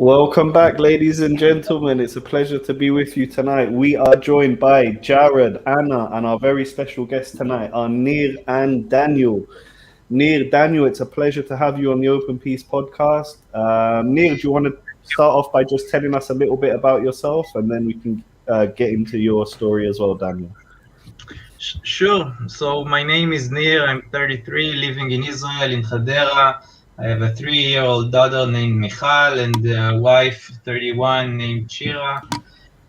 Welcome back, ladies and gentlemen. It's a pleasure to be with you tonight. We are joined by Jared, Anna, and our very special guests tonight are Nir and Daniel. Nir, Daniel, it's a pleasure to have you on the Open Peace podcast. Nir, do you want to start off by just telling us a little bit about yourself, and then we can get into your story as well, Daniel? Sure. So my name is Nir. I'm 33, living in Israel, in Hadera. I have a 3-year-old daughter named Michal and a wife, 31, named Shira.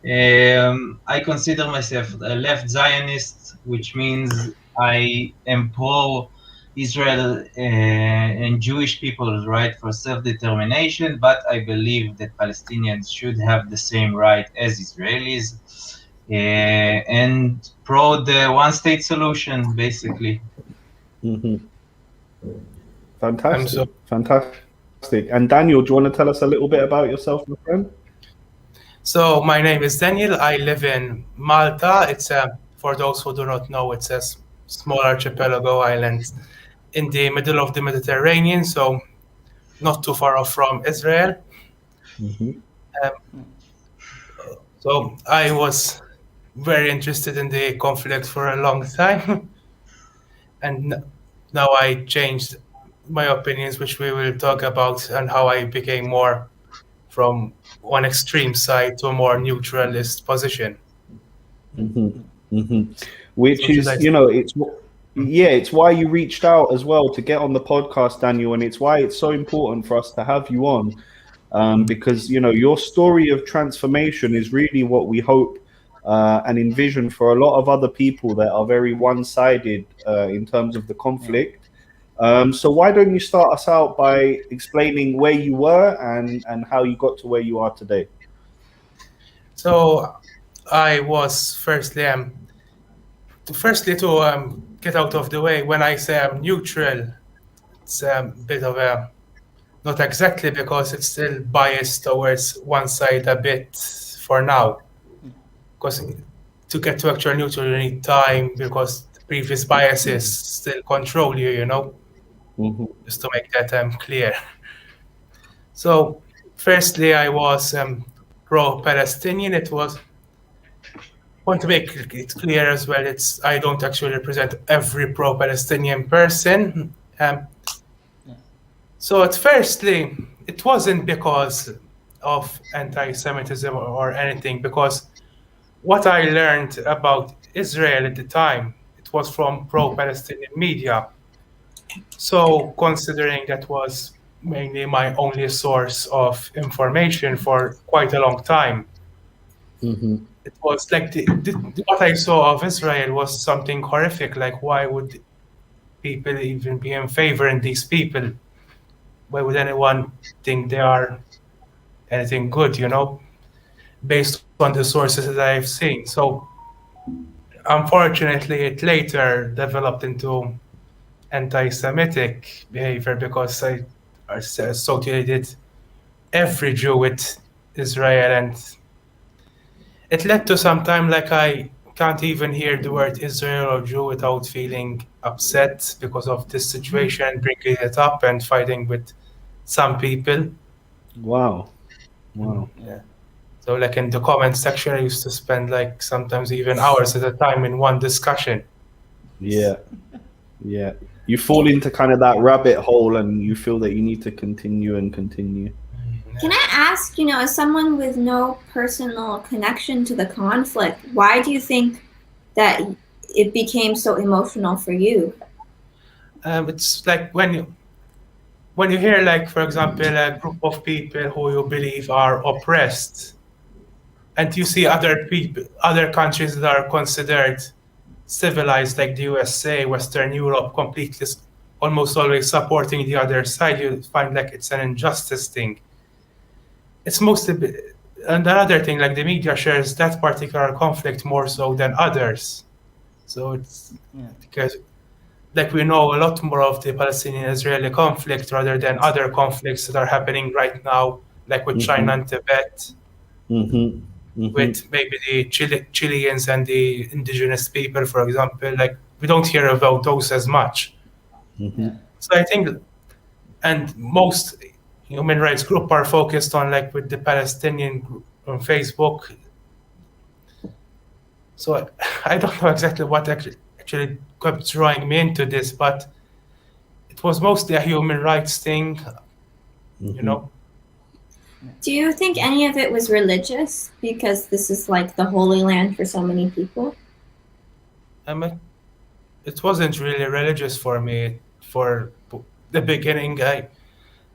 I consider myself a left Zionist, which means I am pro-Israel and Jewish people's right for self-determination, but I believe that Palestinians should have the same right as Israelis. And pro the one-state solution, basically. Mm-hmm. Fantastic. And Daniel, do you want to tell us a little bit about yourself, my friend? So my name is Daniel. I live in Malta. It's for those who do not know, it's a small archipelago island in the middle of the Mediterranean, so not too far off from Israel. Mm-hmm. So I was very interested in the conflict for a long time, and now I changed my opinions, which we will talk about, and how I became more from one extreme side to a more neutralist position. Mm-hmm. Mm-hmm. Which is, it's why you reached out as well to get on the podcast, Daniel, and it's why it's so important for us to have you on, because your story of transformation is really what we hope and envision for a lot of other people that are very one-sided in terms of the conflict. So why don't you start us out by explaining where you were and how you got to where you are today? So I was firstly to get out of the way, when I say I'm neutral, it's a bit of a, not exactly, because it's still biased towards one side a bit for now. Because to get to actual neutral, you need time, because the previous biases still control you, Mm-hmm. Just to make that clear. So firstly, I was pro-Palestinian. Want to make it clear as well, I don't actually represent every pro-Palestinian person. So firstly, it wasn't because of anti-Semitism or anything, because what I learned about Israel at the time, it was from pro-Palestinian media. So considering that was mainly my only source of information for quite a long time, Mm-hmm. it was like what I saw of Israel was something horrific. Like, why would people even be in favor in these people? Why would anyone think they are anything good, based on the sources that I've seen? So unfortunately, it later developed into anti-Semitic behavior, because I associated every Jew with Israel, and it led to some time like I can't even hear the word Israel or Jew without feeling upset because of this situation, bringing it up and fighting with some people. Wow. Yeah. So like in the comment section, I used to spend like sometimes even hours at a time in one discussion. Yeah. You fall into kind of that rabbit hole and you feel that you need to continue. Can I ask, as someone with no personal connection to the conflict, why do you think that it became so emotional for you? It's like when you hear, like, for example, a group of people who you believe are oppressed, and you see other countries that are considered civilized, like the USA, Western Europe, completely, almost always supporting the other side, you find like it's an injustice thing. It's mostly, and another thing, like the media shares that particular conflict more so than others. So it's because, like, we know a lot more of the Palestinian-Israeli conflict rather than other conflicts that are happening right now, like with China and Tibet, with maybe the Chileans and the indigenous people, for example. Like, we don't hear about those as much. So I think, and most human rights group are focused on, like with the Palestinian group on Facebook. So I don't know exactly what actually kept drawing me into this, but it was mostly a human rights thing, you know. Do you think any of it was religious? Because this is like the Holy Land for so many people. It wasn't really religious for me for the beginning. I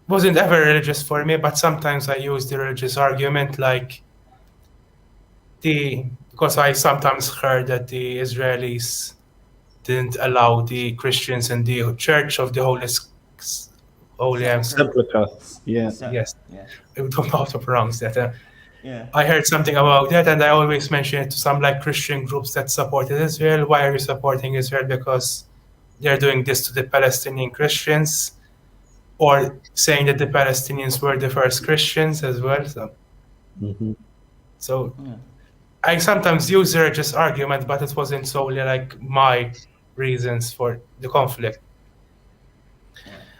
wasn't ever religious for me, but sometimes I use the religious argument, like because I sometimes heard that the Israelis didn't allow the Christians in the Church of the Holy Sepulchre. Yeah. Yes. Yeah. I don't know how to pronounce that. Yeah. I heard something about that, and I always mention it to some like Christian groups that supported Israel. Why are you supporting Israel? Because they're doing this to the Palestinian Christians, or saying that the Palestinians were the first Christians as well. So I sometimes use the religious argument, but it wasn't solely like my reasons for the conflict.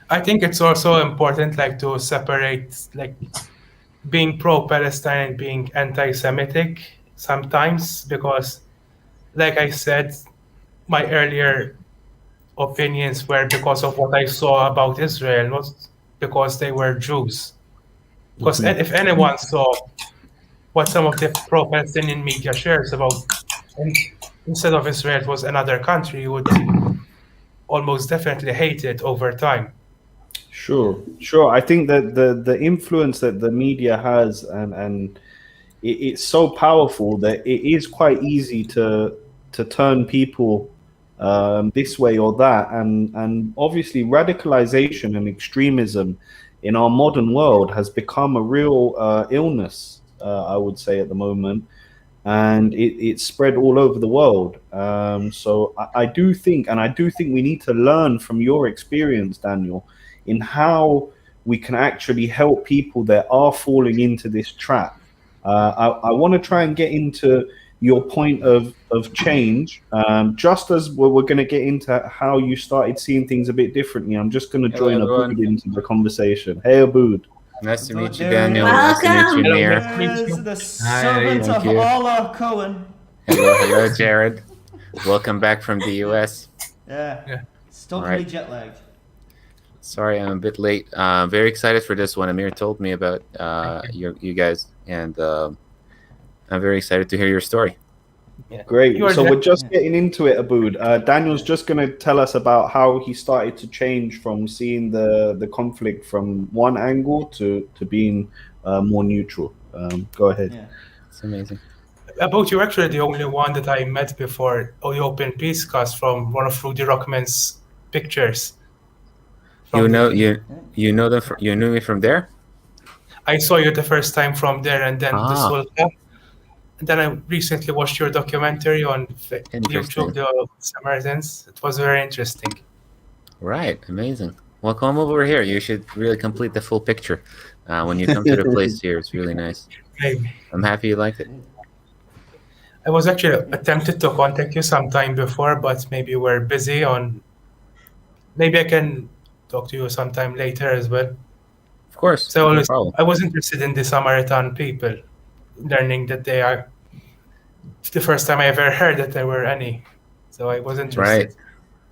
I think it's also important, like, to separate, like, being pro-Palestine and being anti-Semitic sometimes, because, like I said, my earlier opinions were because of what I saw about Israel, not because they were Jews. Because if anyone saw what some of the pro-Palestinian media shares about, and instead of Israel it was another country, you would almost definitely hate it over time. Sure. I think that the influence that the media has and it's so powerful that it is quite easy to turn people this way or that, and obviously radicalization and extremism in our modern world has become a real illness, I would say, at the moment, and it's spread all over the world. So I do think we need to learn from your experience, Daniel, in how we can actually help people that are falling into this trap. I want to try and get into your point of change, just as we're going to get into how you started seeing things a bit differently. I'm just going to join Abood into the conversation. Hey, Abood. Nice to meet you, Daniel. Nice to meet you, Nir. There's the servant of Allah, Cohen. Hello, Jared. Welcome back from the US. Yeah. Still pretty jet lagged. Sorry, I'm a bit late. Very excited for this one. Amir told me about you guys, and I'm very excited to hear your story. Yeah. Great. So we're just getting into it, Abood. Daniel's just going to tell us about how he started to change from seeing the conflict from one angle to being more neutral. Go ahead. Yeah. It's amazing. About you're actually the only one that I met before the Open Peacecast from one of Rudy Rockman's pictures. You know them. You knew me from there. I saw you the first time from there, and then this whole. And then I recently watched your documentary on YouTube, The Samaritans. It was very interesting. Right, amazing. Well, come over here. You should really complete the full picture when you come to the place here. It's really nice. Maybe. I'm happy you liked it. I was actually attempted to contact you sometime before, but maybe you were busy on. Maybe I can talk to you sometime later as well. Of course. So no problem. I was interested in the Samaritan people, learning that they are. The first time I ever heard that there were any, so I was interested.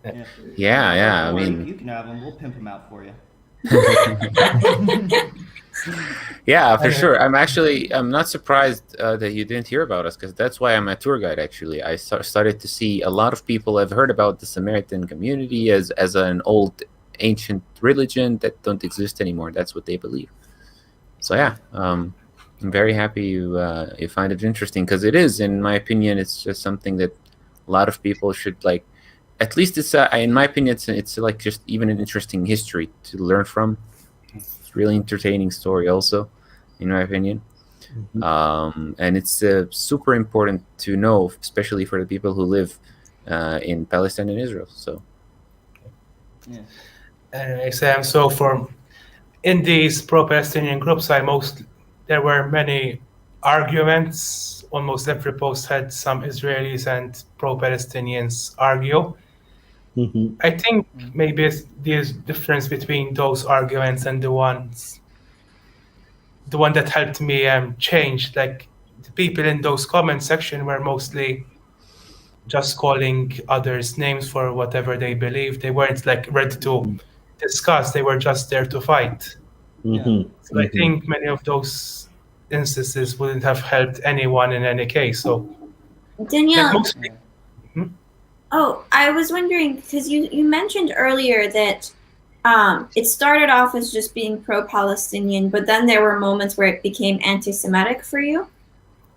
Right. Yeah. I mean, you can have them. We'll pimp them out for you. Yeah, for sure. I'm not surprised that you didn't hear about us, because that's why I'm a tour guide. Actually, I started to see a lot of people have heard about the Samaritan community as an old ancient religion that don't exist anymore. That's what they believe. So yeah, I'm very happy you find it interesting, because it is, in my opinion, it's just something that a lot of people should like. At least it's in my opinion, it's like just even an interesting history to learn from. It's a really entertaining story, also, in my opinion. And it's super important to know, especially for the people who live in Palestine and Israel. So. Yeah. Anyway, Sam. So in these pro-Palestinian groups, there were many arguments. Almost every post had some Israelis and pro-Palestinians argue. I think maybe the difference between those arguments and the ones the one that helped me change. Like the people in those comment section were mostly just calling others names for whatever they believed. They weren't like ready to discuss. They were just there to fight. So I think many of those instances wouldn't have helped anyone in any case. So Daniel, like oh, I was wondering because you mentioned earlier that it started off as just being pro-Palestinian, but then there were moments where it became anti-Semitic for you.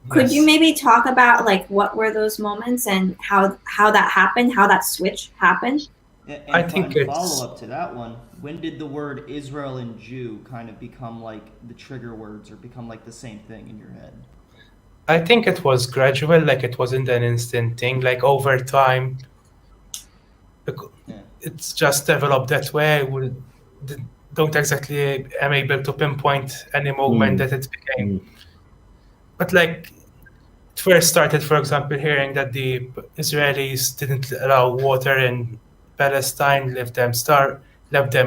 Could you maybe talk about like what were those moments and how that happened, how that switch happened? And I think it's follow up to that one. When did the word Israel and Jew kind of become like the trigger words or become like the same thing in your head? I think it was gradual, like it wasn't an instant thing. Like over time, it's just developed that way. Don't exactly am able to pinpoint any moment that it became. But like it first started, for example, hearing that the Israelis didn't allow water in Palestine, left them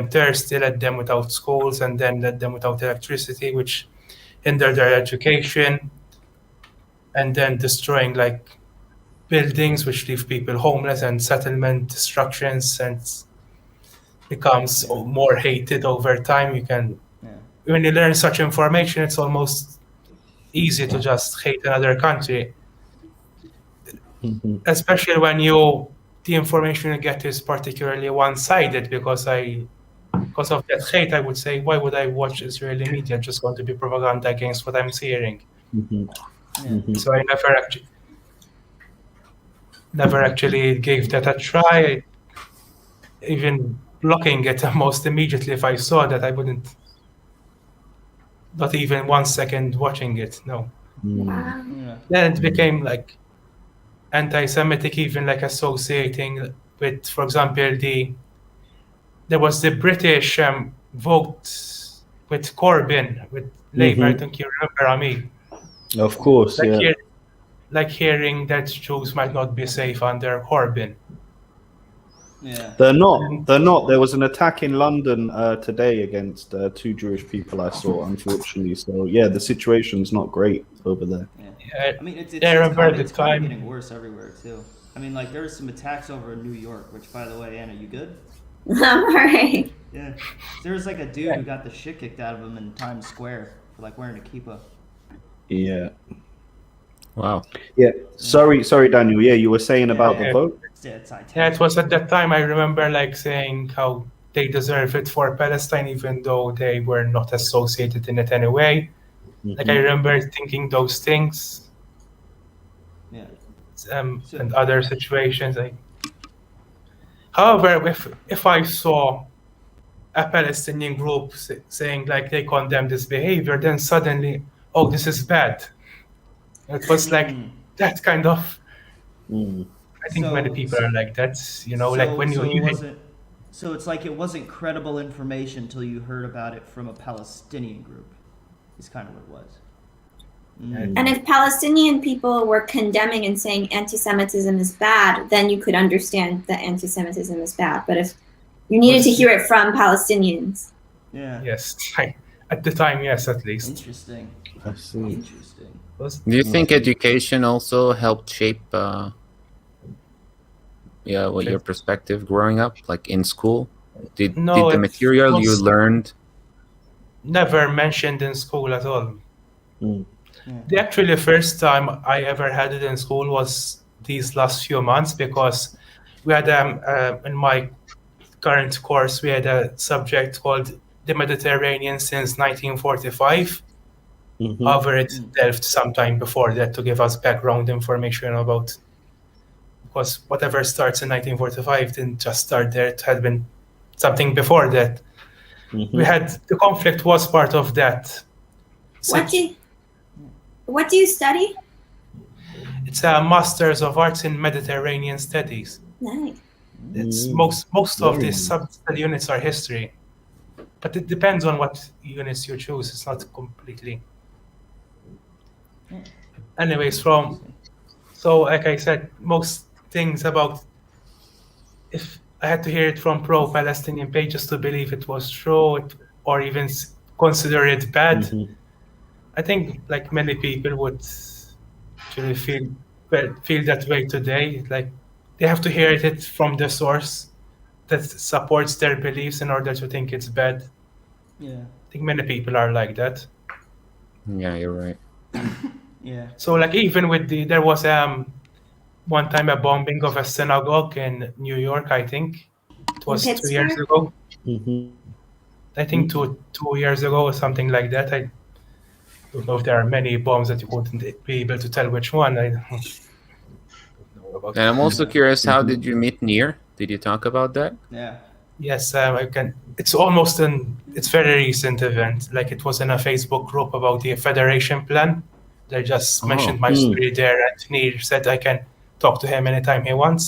thirsty, left them without schools, and then left them without electricity, which hindered their education, and then destroying like buildings, which leave people homeless, and settlement destructions, and becomes more hated over time. When you learn such information, it's almost easy to just hate another country, especially when the information you get is particularly one-sided. Because of that hate, I would say, why would I watch Israeli media? Just going to be propaganda against what I'm hearing. So I never actually gave that a try. Even blocking it almost immediately if I saw that, I wouldn't. Not even 1 second watching it. No. Wow. Then it became like anti-Semitic, even like associating with, for example, there was the British vote with Corbyn, with Labour. I think you remember, Ami. Of course, like hearing that Jews might not be safe under Corbyn. They're not. There was an attack in London today against 2 Jewish people I saw, unfortunately. So yeah, the situation's not great over there. I mean, it's kind of getting worse everywhere too. I mean, like there were some attacks over in New York, which, by the way, Anna, you good? I'm alright. Yeah, there was like a dude who got the shit kicked out of him in Times Square for like wearing a kippah. Yeah. Wow. Yeah. Sorry, Daniel. Yeah, you were saying about the vote. Yeah, it was at that time. I remember like saying how they deserve it for Palestine, even though they were not associated in it anyway. Like I remember thinking those things. And other situations. However, if I saw a Palestinian group saying like they condemn this behavior, then suddenly, oh, this is bad. It was like that kind of. I think many people are like that, like when So it's like it wasn't credible information until you heard about it from a Palestinian group. Is kind of what it was. And if Palestinian people were condemning and saying anti-Semitism is bad, then you could understand that anti-Semitism is bad. But if you needed to hear it from Palestinians. Yes, at the time, yes, at least. Interesting. I see. Interesting. Do you think education also helped shape your perspective growing up, like in school? Did the material you learned never mentioned in school at all? The first time I ever had it in school was these last few months, because we had in my current course we had a subject called the Mediterranean since 1945. However, it delved sometime before that to give us background information about, because whatever starts in 1945 didn't just start there. It had been something before that. We had the conflict was part of that. What do you study? It's a Masters of Arts in Mediterranean Studies. Nice. It's most of these sub-study units are history, but it depends on what units you choose. It's not completely. Anyways, so like I said, most things about, if I had to hear it from pro-Palestinian pages to believe it was true or even consider it bad, I think like many people would actually feel that way today. Like they have to hear it from the source that supports their beliefs in order to think it's bad. Yeah. I think many people are like that. Yeah, you're right. Yeah. So like even with there was one time a bombing of a synagogue in New York, I think. It was 2 years Pittsburgh? ago. Mhm. I think two years ago or something like that. I don't know if there are many bombs that you wouldn't be able to tell which one. I don't know about And I'm also curious, how Mhm. did you meet Nir? Did you talk about that? Yeah. Yes, I can. It's almost it's very recent event. Like it was in a Facebook group about the federation plan. They just mentioned my story there, and Nir said I can talk to him anytime he wants.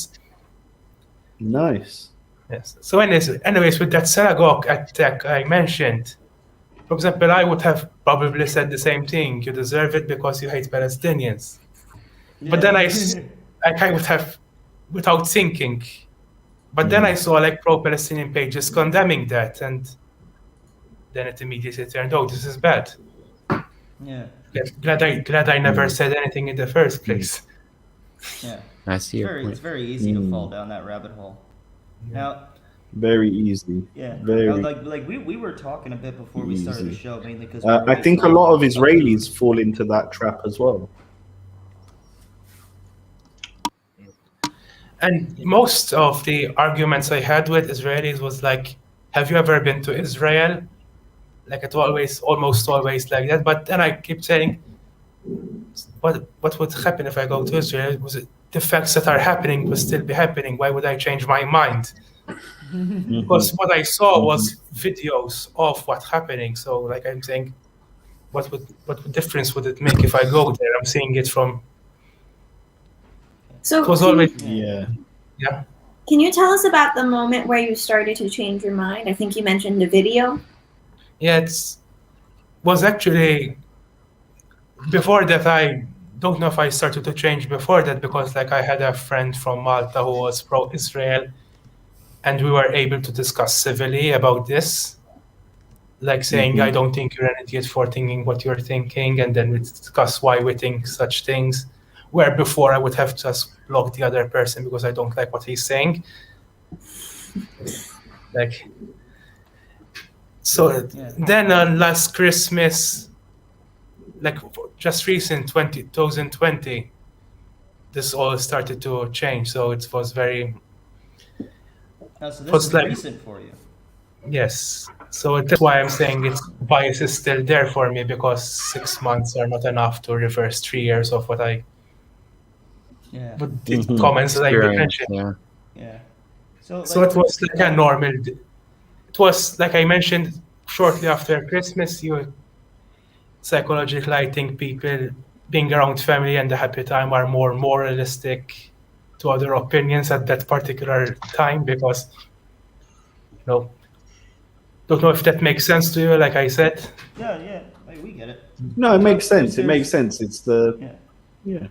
Nice. Yes. So anyways, with that synagogue attack I mentioned, for example, I would have probably said the same thing. You deserve it because you hate Palestinians. But then I would have, without thinking. But then I saw like pro-Palestinian pages condemning that, and then it immediately turned, oh, this is bad. Yeah. Glad I never said anything in the first place. Yeah. I see your It's point. very easy to fall down that rabbit hole. Now, Very easy. yeah. Very Now, like we were talking a bit before we started the easy. show, mainly because I think a lot of Israelis fall into that trap as well. And most of the arguments I had with Israelis was like, have you ever been to Israel? Like it almost always like that. But then I keep saying, what would happen if I go to Israel? Was it the facts that are happening will still be happening? Why would I change my mind? Because what I saw was videos of what's happening. So like I'm saying, what difference would it make if I go there? I'm seeing it from. So It was always Yeah. yeah. can you tell us about the moment where you started to change your mind? I think you mentioned the video. Yeah, was actually before that. I don't know if I started to change before that because like I had a friend from Malta who was pro-Israel, and we were able to discuss civilly about this, like saying I don't think you're an idiot for thinking what you're thinking, and then we discuss why we think such things. Where before I would have just blocked the other person because I don't like what he's saying. Like. So then on last Christmas, like just recent 2020, this all started to change. So it was very. So this was is like- recent for you. Yes. So that's why I'm saying its bias is still there for me because 6 months are not enough to reverse 3 years of what I. Yeah. But the comments that I mentioned. Yeah. Yeah. So it was like a normal. It was like I mentioned shortly after Christmas. Psychologically, I think people being around family and a happy time are more moralistic to other opinions at that particular time because, don't know if that makes sense to you. Like I said. Yeah. Like, we get it. No, it makes sense. It makes sense. It's the Yeah.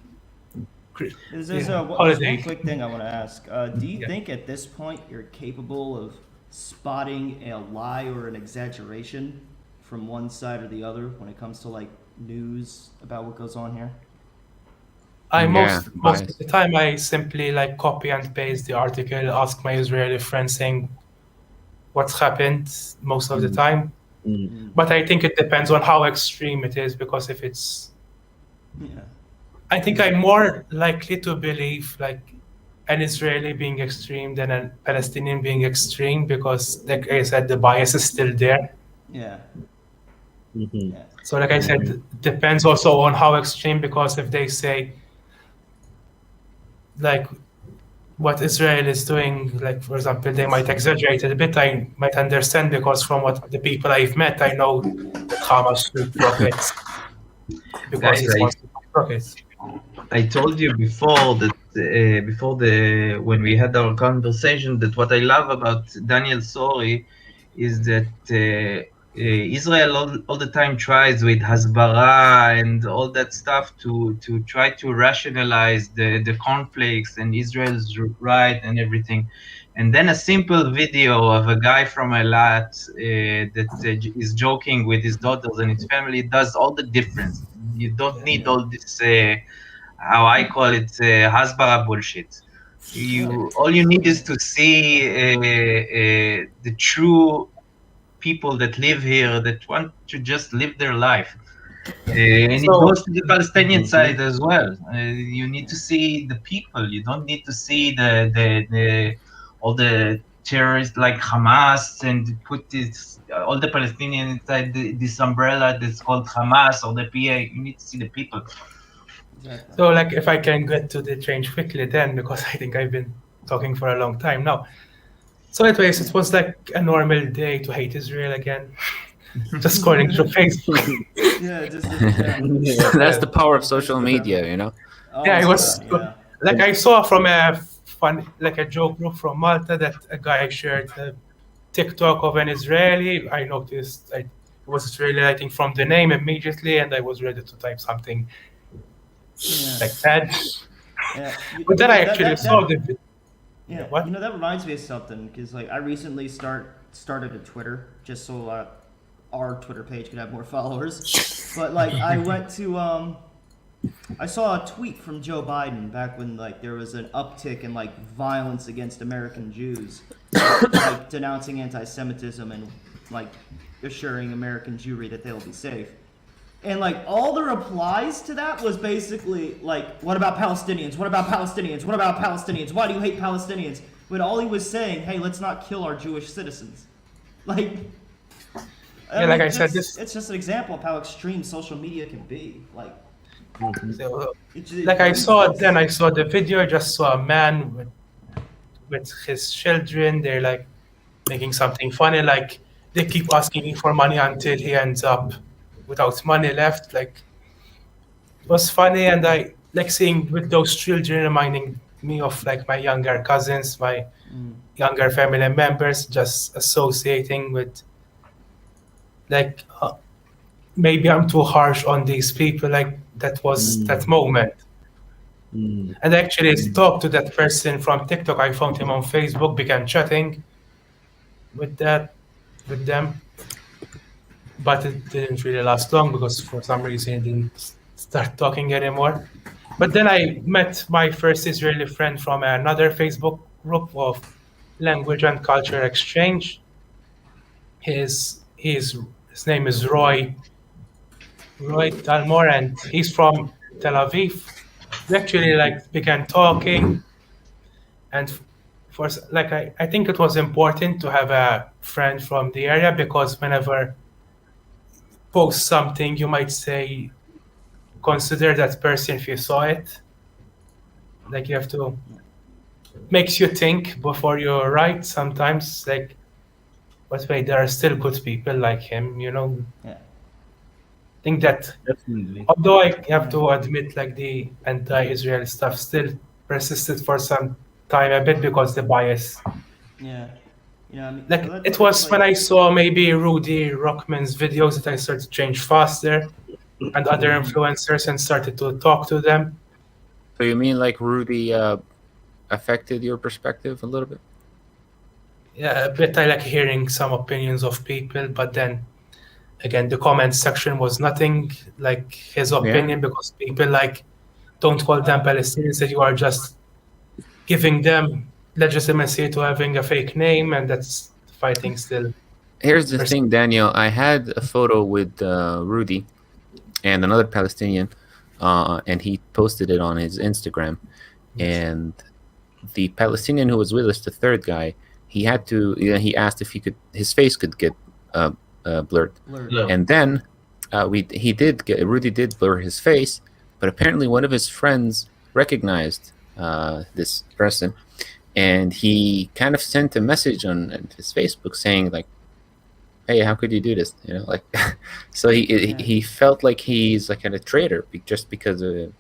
There's one quick thing I want to ask. Do you think at this point you're capable of spotting a lie or an exaggeration from one side or the other when it comes to like news about what goes on here? Most of the time I simply like copy and paste the article, ask my Israeli friends saying what's happened most of the time. But I think it depends on how extreme it is because if it's I think I'm more likely to believe like an Israeli being extreme than a Palestinian being extreme because, like I said, the bias is still there. Yeah. So, like I said, it depends also on how extreme because if they say, like, what Israel is doing, like, for example, they might exaggerate it a bit, I might understand because from what the people I've met, I know that Hamas shoot rockets because it wants to shoot rockets. I told you before that when we had our conversation that what I love about Daniel Sori is that Israel all the time tries with Hasbara and all that stuff to try to rationalize the conflicts and Israel's right and everything. and then a simple video of a guy from Eilat that is joking with his daughters and his family does all the difference. You don't need all this, how I call it, hasbara bullshit. All you need is to see the true people that live here that want to just live their life. And it goes to the Palestinian side as well. You need to see the people. You don't need to see all the terrorists like Hamas and put all the Palestinians inside this umbrella that's called Hamas or the PA. You need to see the people. Exactly. So, like, if I can get to the change quickly, then, because I think I've been talking for a long time now. So, anyways, it was like a normal day to hate Israel again. Just scrolling through Facebook. That's the power of social media, you know. Yeah, it was like I saw from a joke group from Malta that a guy shared a TikTok of an Israeli. I noticed it was Israeli, I think, from the name immediately, and I was ready to type something like that. Yeah. But then I actually saw the video. Yeah, what? that reminds me of something, because like I recently started a Twitter just so our Twitter page could have more followers. But like I went to I saw a tweet from Joe Biden back when like there was an uptick in like violence against American Jews, like denouncing anti-Semitism and like assuring American Jewry that they'll be safe. And like all the replies to that was basically like, what about Palestinians? What about Palestinians? What about Palestinians? Why do you hate Palestinians? But all he was saying, hey, let's not kill our Jewish citizens. Like, I said, it's just an example of how extreme social media can be. Like, I saw the video. I just saw a man with his children. They're like making something funny. Like they keep asking him for money until he ends up without money left. Like it was funny, and I like seeing with those children reminding me of like my younger cousins, my younger family members, just associating with like maybe I'm too harsh on these people. Like that was that moment. And I actually talked to that person from TikTok. I found him on Facebook, began chatting with them. But it didn't really last long because for some reason he didn't start talking anymore. But then I met my first Israeli friend from another Facebook group of language and culture exchange. His name is Roy Dalmore, and he's from Tel Aviv. We actually like began talking, and for like I think it was important to have a friend from the area, because whenever post something, you might say, consider that person if you saw it. Like you have to, makes you think before you write sometimes, like, but wait, there are still good people like him, you know? Yeah. I think that, Definitely. although I have to admit, like the anti-Israel stuff still persisted for some time a bit because the bias. Yeah. You know, I mean, Like it was when I saw maybe Rudy Rockman's videos that I started to change faster, and other influencers, and started to talk to them. So you mean like Rudy affected your perspective a little bit? Yeah, a bit. I like hearing some opinions of people, but then again, the comment section was nothing like his opinion, because people like don't call them Palestinians, that you are just giving them legitimacy to having a fake name, and that's fighting still. Here's the thing, Daniel. I had a photo with Rudy and another Palestinian, and he posted it on his Instagram. And the Palestinian who was with us, the third guy, he had to. He asked if his face could get blurred. And then Rudy did blur his face, but apparently one of his friends recognized this person, and he kind of sent a message on his Facebook saying like, hey, how could you do this? You know, like, so he felt like he's like a traitor just because of.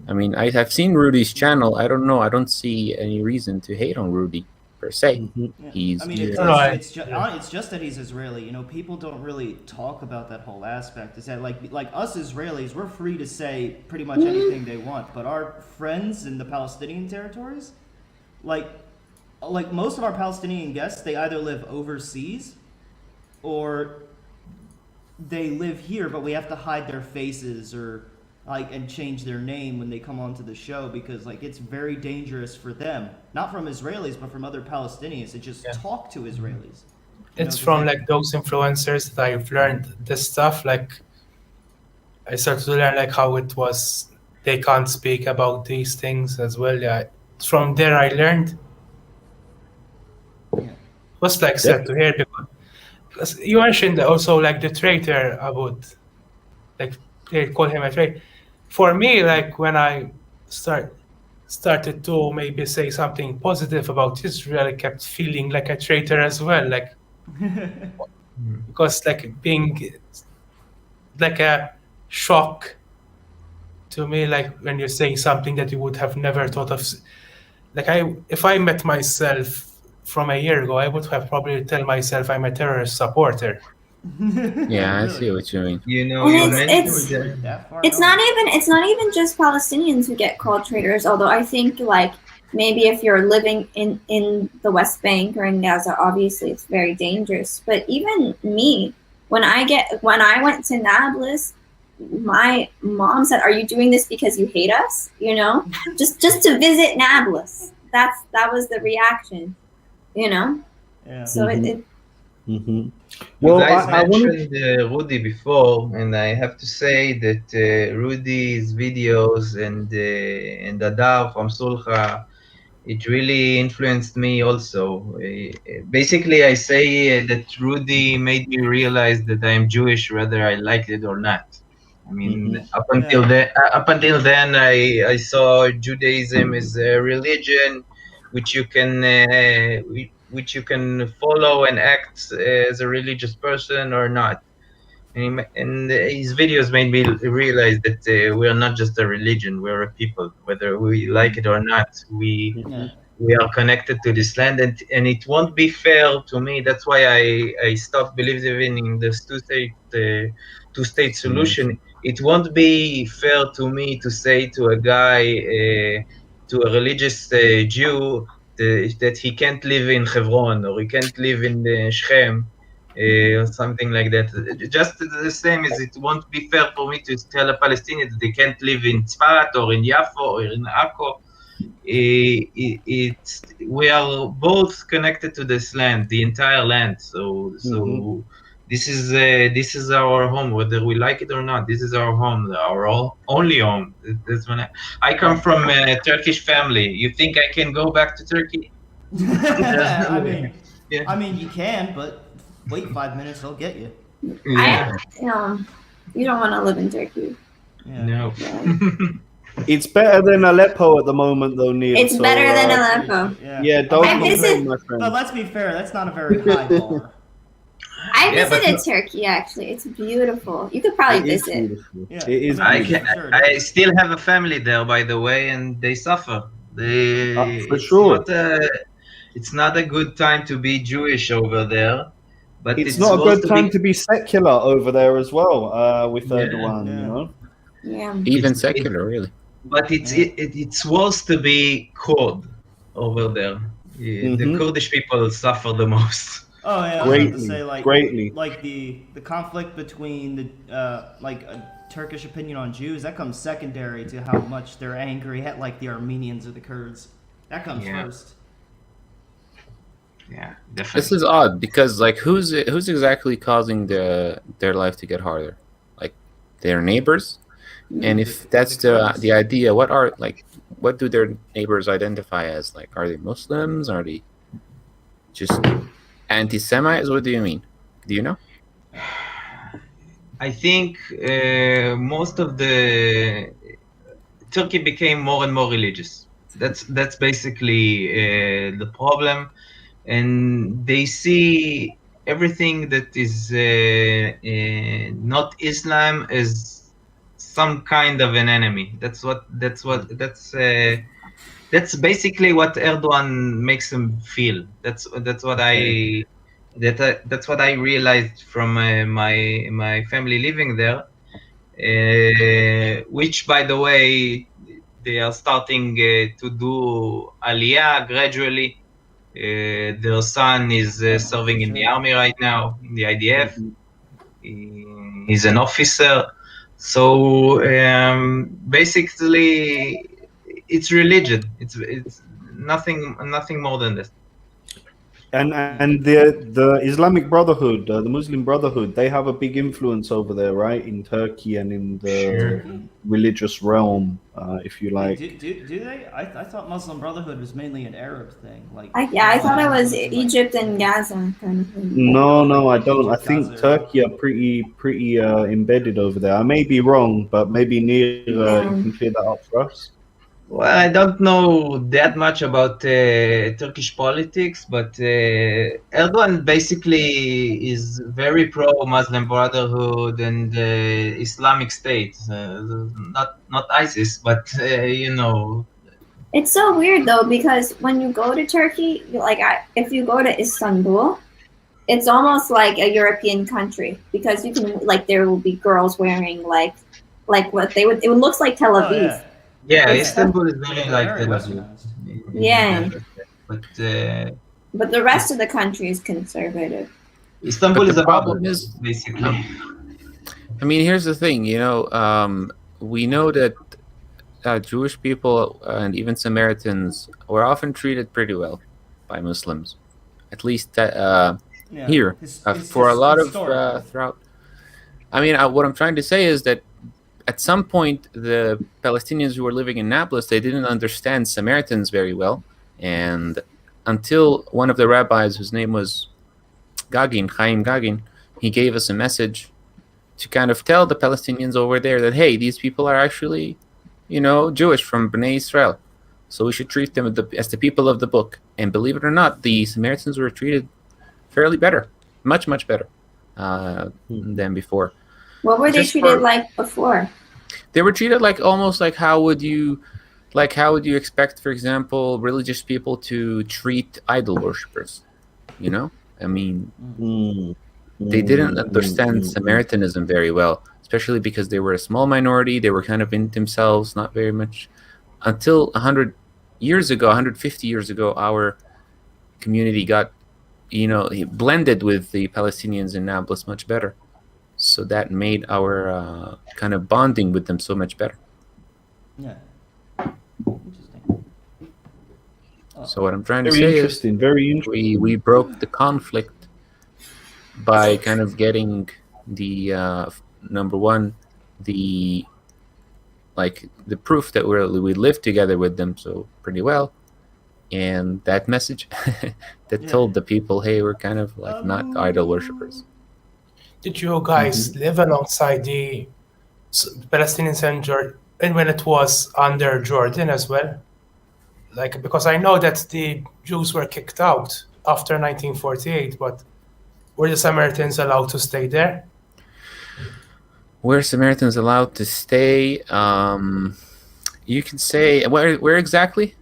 I mean, I've seen Rudy's channel. I don't know. I don't see any reason to hate on Rudy per se. Yeah. It's just that he's Israeli. You know, people don't really talk about that whole aspect. Is that like us Israelis, we're free to say pretty much anything they want, but our friends in the Palestinian territories, like like most of our Palestinian guests, they either live overseas or they live here, but we have to hide their faces or like and change their name when they come onto the show because like it's very dangerous for them, not from Israelis but from other Palestinians to just talk to Israelis. It's from like those influencers that I've learned this stuff. Like I started to learn like how it was. They can't speak about these things as well. Yeah, from there I learned. It was like sad to hear because you mentioned also like the traitor about like they call him a traitor. For me, like when I started to maybe say something positive about Israel, I kept feeling like a traitor as well. Like because like being like a shock to me, like when you're saying something that you would have never thought of. Like if I met myself from a year ago, I would have probably tell myself I'm a terrorist supporter. Yeah, I see what you mean. You know, it's not even just Palestinians who get called traitors. Although I think like maybe if you're living in the West Bank or in Gaza, obviously it's very dangerous. But even me, when I went to Nablus, my mom said, "Are you doing this because you hate us? You know, just to visit Nablus." That was the reaction, you know. Yeah. So Well, I mentioned Rudy before, and I have to say that Rudy's videos and Adar from Sulha, it really influenced me also. Basically, I say that Rudy made me realize that I am Jewish, whether I like it or not. I mean, up until then, I saw Judaism as a religion which you can follow and act as a religious person or not. And his videos made me realize that we are not just a religion; we're a people. Whether we like it or not, we are connected to this land, and it won't be fair to me. That's why I stopped believing in this two-state solution. It won't be fair to me to say to a guy, to a religious Jew, that he can't live in Hebron or he can't live in Shechem. Or something like that. Just the same as it won't be fair for me to tell a Palestinian that they can't live in Tzfat or in Yafo or in Akko. We are both connected to this land, the entire land. So this is our home, whether we like it or not. This is our home, our only home. That's when I come from a Turkish family. You think I can go back to Turkey? I mean, you can, but wait 5 minutes, they'll get you. You don't want to live in Turkey. Yeah. No. It's better than Aleppo at the moment, though, Neil. It's better than Aleppo. Yeah, don't complain, my friend. But let's be fair, that's not a very high bar. I visited Turkey, actually. It's beautiful. You could probably visit. Yeah. It is. I still have a family there, by the way, and they suffer. For sure. It's not a good time to be Jewish over there. But it's not a good time to be secular over there as well, with Erdogan, you know? Yeah. Even secular, really. But it's worse to be Kurd over there. The Kurdish people suffer the most. Oh yeah, I was about to say greatly. Like the conflict between the like a Turkish opinion on Jews, that comes secondary to how much they're angry at like the Armenians or the Kurds. That comes first. Yeah, definitely. This is odd because like who's exactly causing their life to get harder? Like their neighbors? And if that's the idea, what do their neighbors identify as? Like, are they Muslims? Are they just anti-Semites? What do you mean? Do you know? I think most of the Turkey became more and more religious. That's basically the problem, and they see everything that is not Islam as some kind of an enemy. That's basically what Erdogan makes them feel. That's what I realized from my family living there, which by the way they are starting to do aliyah gradually. Their son is serving in the army right now, in the IDF. He's an officer. So basically, it's religion. It's nothing more than this. And the Islamic Brotherhood, the Muslim Brotherhood, they have a big influence over there, right? In Turkey and in the religious realm, if you like. Do they? I thought Muslim Brotherhood was mainly an Arab thing. I thought it was Egypt and Gaza kind of thing. No, I don't. I think Turkey are pretty embedded over there. I may be wrong, but maybe Nir you can clear that up for us. Well, I don't know that much about Turkish politics, but Erdogan basically is very pro-Muslim Brotherhood and Islamic State. Not ISIS, but It's so weird though, because when you go to Turkey, if you go to Istanbul, it's almost like a European country, because you can there will be girls wearing like what it looks like Tel Aviv. Oh, yeah, Istanbul is very like Tel Aviv. Yeah. But the rest of the country is conservative. Istanbul is a problem bubble, basically. I mean, here's the thing, we know that Jewish people and even Samaritans were often treated pretty well by Muslims, at least here, for a lot of throughout. I mean, what I'm trying to say is that at some point, the Palestinians who were living in Nablus, they didn't understand Samaritans very well. And until one of the rabbis, whose name was Chaim Gagin, he gave us a message to kind of tell the Palestinians over there that, hey, these people are actually, Jewish from Bnei Israel. So we should treat them as the people of the book. And believe it or not, the Samaritans were treated fairly better, much, much better than before. What were they treated like before? They were treated almost like how would you expect, for example, religious people to treat idol worshippers? I mean, they didn't understand Samaritanism very well, especially because they were a small minority. They were kind of in themselves, not very much. Until 150 years ago, our community got, blended with the Palestinians in Nablus much better. So that made our kind of bonding with them so much better. Yeah. Interesting. So what I'm trying to Very say interesting. is Very interesting. we broke the conflict by kind of getting the number one, the proof that we live together with them so pretty well, and that message that told the people, hey, we're kind of not idol worshippers. Did you guys live alongside the Palestinians and when it was under Jordan as well? Because I know that the Jews were kicked out after 1948, but were the Samaritans allowed to stay there? Were Samaritans allowed to stay? You can say where exactly?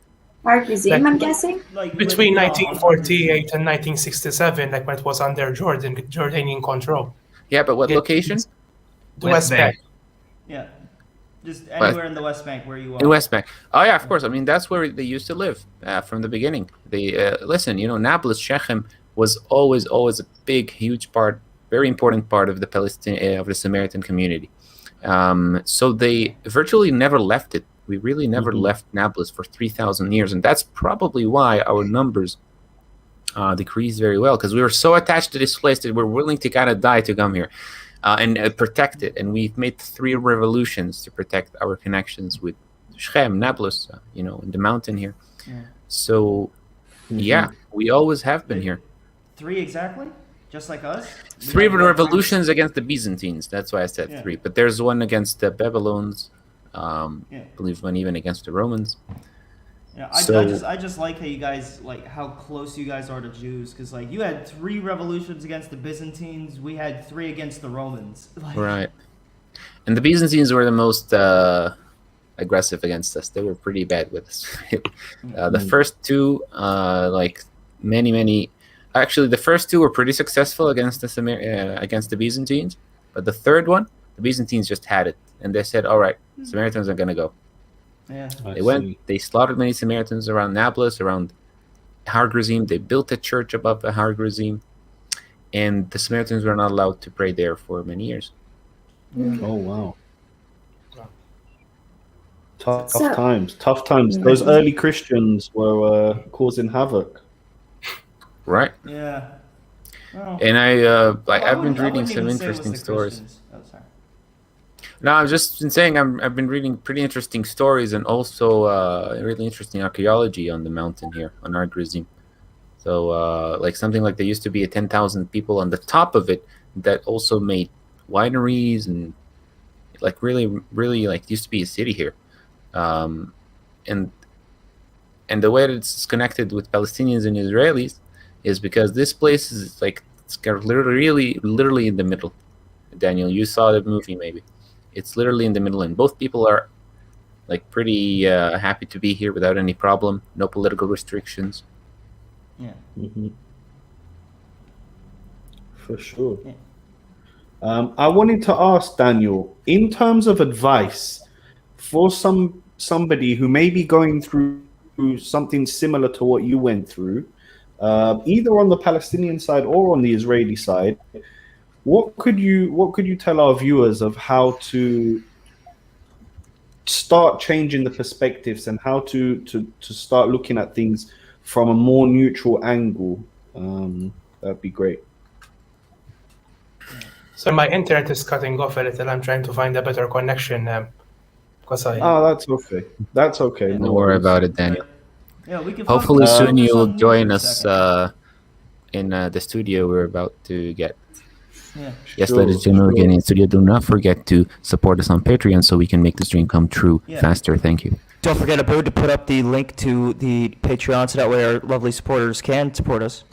Art Museum, I'm guessing. Between 1948 and 1967, when it was under Jordanian control. Yeah, but what location? The West Bank. Yeah. Just anywhere in the West Bank where you are. In West Bank. Oh, yeah, of course. I mean, that's where they used to live from the beginning. They Nablus, Shechem was always a big, huge part, very important part of the Samaritan community. So they virtually never left it. We really never left Nablus for 3,000 years, and that's probably why our numbers decreased very well, because we were so attached to this place that we're willing to kind of die to come here and protect it. And we've made 3 revolutions to protect our connections with Shechem, Nablus, in the mountain here. Yeah. So, we always have been here. 3 exactly? Just like us? 3 revolutions against the Byzantines. That's why I said 3. But there's one against the Babylons. I believe one even against the Romans. Yeah, I just like how you guys how close you guys are to Jews, because you had 3 revolutions against the Byzantines, we had 3 against the Romans. Right, and the Byzantines were the most aggressive against us. They were pretty bad with us. The first 2, many. Actually, the first 2 were pretty successful against the Byzantines, but the third one, the Byzantines just had it, and they said, "All right, Samaritans are gonna go." Yeah, they went. They slaughtered many Samaritans around Nablus, around Har Gerizim. They built a church above the Har Gerizim, and the Samaritans were not allowed to pray there for many years. Oh wow. Tough times. Those early Christians were causing havoc. Right. Yeah. Well, And I've been reading some interesting stories. Oh, sorry. No, I've just been saying I've been reading pretty interesting stories and also really interesting archaeology on the mountain here on Har Gerizim. So like something like there used to be 10,000 people on the top of it that also made wineries and like really like used to be a city here. And the way that it's connected with Palestinians and Israelis is because this place is like it's literally in the middle. Daniel, you saw the movie maybe. It's literally in the middle, and both people are like pretty happy to be here without any problem. No political restrictions. Yeah. Mm-hmm. For sure. Yeah. I wanted to ask Daniel, in terms of advice for somebody who may be going through something similar to what you went through, either on the Palestinian side or on the Israeli side, what could you tell our viewers of how to start changing the perspectives and how to start looking at things from a more neutral angle? That'd be great. So my internet is cutting off a little. I'm trying to find a better connection. Because that's okay. That's okay. Don't worry about it, Daniel. Yeah, we can. Hopefully soon you'll join us in the studio we're about to get. Yeah. Yes, ladies and gentlemen, we're getting in studio. Do not forget to support us on Patreon so we can make this dream come true faster. Thank you. Don't forget, Abu, to put up the link to the Patreon so that way our lovely supporters can support us.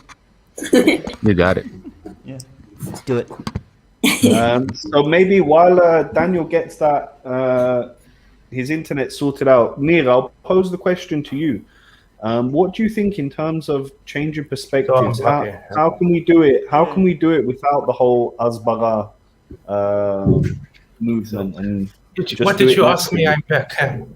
You got it. Yeah. Let's do it. So maybe while Daniel gets that his internet sorted out, Nir, I'll pose the question to you. What do you think in terms of changing perspectives? How can we do it? How can we do it without the whole Asbara movement? And what did you ask me? I'm back. No,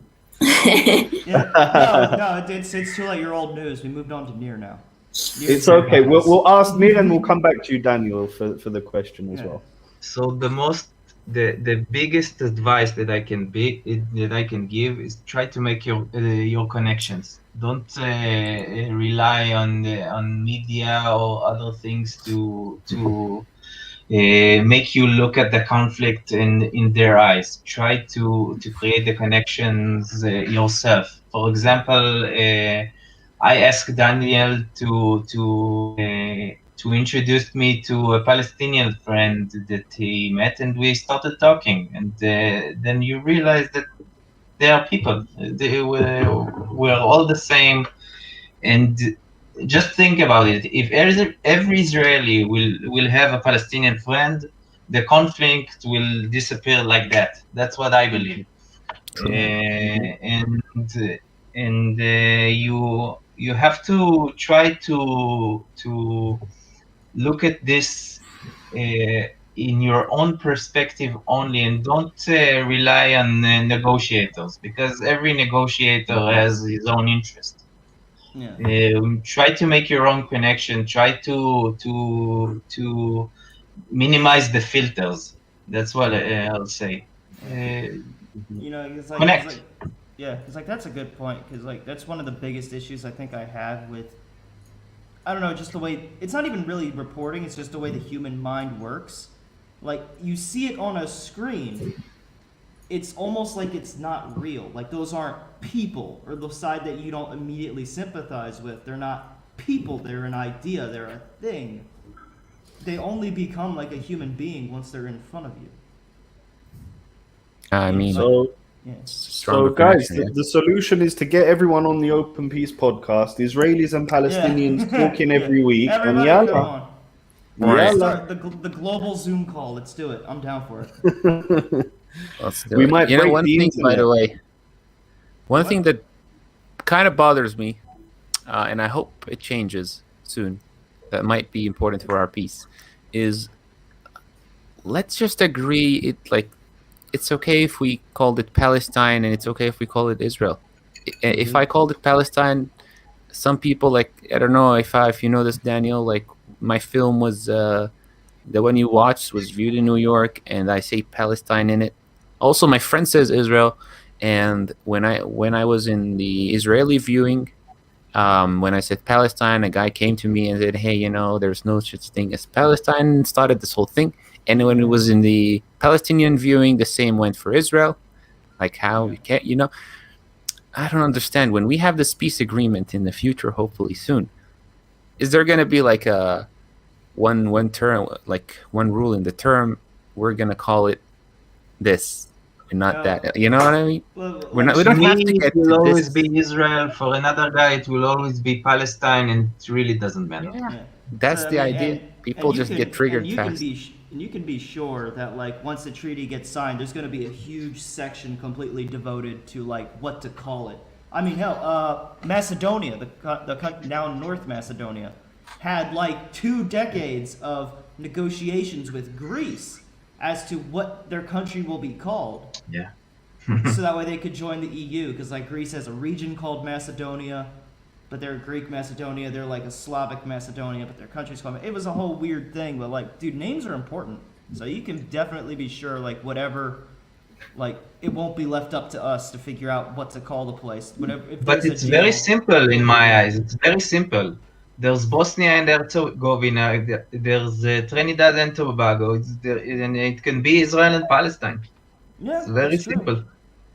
it's too late. You're old news. We moved on to Nir now. It's okay. We'll ask Nir and we'll come back to you, Daniel, for the question as well. So the biggest advice that I can give is try to make your connections. Don't rely on media or other things to make you look at the conflict in their eyes. Try to create the connections yourself. For example, I asked Daniel to introduce me to a Palestinian friend that he met, and we started talking. And then you realize that they are people. We're all the same. And just think about it. If every Israeli will have a Palestinian friend, the conflict will disappear like that. That's what I believe. And you have to try to look at this in your own perspective only, and don't rely on negotiators, because every negotiator has his own interest. Yeah. Try to make your own connection. Try to minimize the filters. That's what I'll say. It's like, connect. Because that's a good point. Because that's one of the biggest issues I think I have with, I don't know, just the way, it's not even really reporting, it's just the way the human mind works. Like, you see it on a screen, it's almost like it's not real. Like, those aren't people, or the side that you don't immediately sympathize with. They're not people, they're an idea, they're a thing. They only become like a human being once they're in front of you. I mean... So guys, the solution is to get everyone on the Open Peace podcast, Israelis and Palestinians talking every week. Everybody and come on. Start the global Zoom call. Let's do it. I'm down for it. Let's do it. Might break one the thing, internet. by the way. One thing that kind of bothers me, and I hope it changes soon, that might be important for our peace, is let's just agree it's okay if we called it Palestine and it's okay if we call it Israel. If I called it Palestine, some people, like, I don't know if you know this, Daniel, like my film was the one you watched was viewed in New York, and I say Palestine in it. Also, my friend says Israel, and when I was in the Israeli viewing, when I said Palestine, a guy came to me and said, "Hey, there's no such thing as Palestine," and started this whole thing. And when it was in the Palestinian viewing, the same went for Israel. Like, how you can't, I don't understand. When we have this peace agreement in the future, hopefully soon, is there going to be like a one term, like one rule in the term? We're going to call it this and not that. You know what I mean? We don't have to get it will to always this. be Israel. For another guy, it will always be Palestine, and it really doesn't matter. Yeah. That's the idea. People just get triggered fast. And you can be sure that, like, once the treaty gets signed, there's going to be a huge section completely devoted to, like, what to call it. I mean, hell, Macedonia, the country now North Macedonia, had like 2 decades of negotiations with Greece as to what their country will be called. Yeah. So that way they could join the EU, because like Greece has a region called Macedonia, but they're Greek Macedonia, they're like a Slavic Macedonia, but their country's called... It was a whole weird thing, but like, dude, names are important. So you can definitely be sure, like, whatever, like, it won't be left up to us to figure out what to call the place. But it's very simple in my eyes. It's very simple. There's Bosnia and Herzegovina, there's Trinidad and Tobago, and it can be Israel and Palestine. Yeah, it's very simple.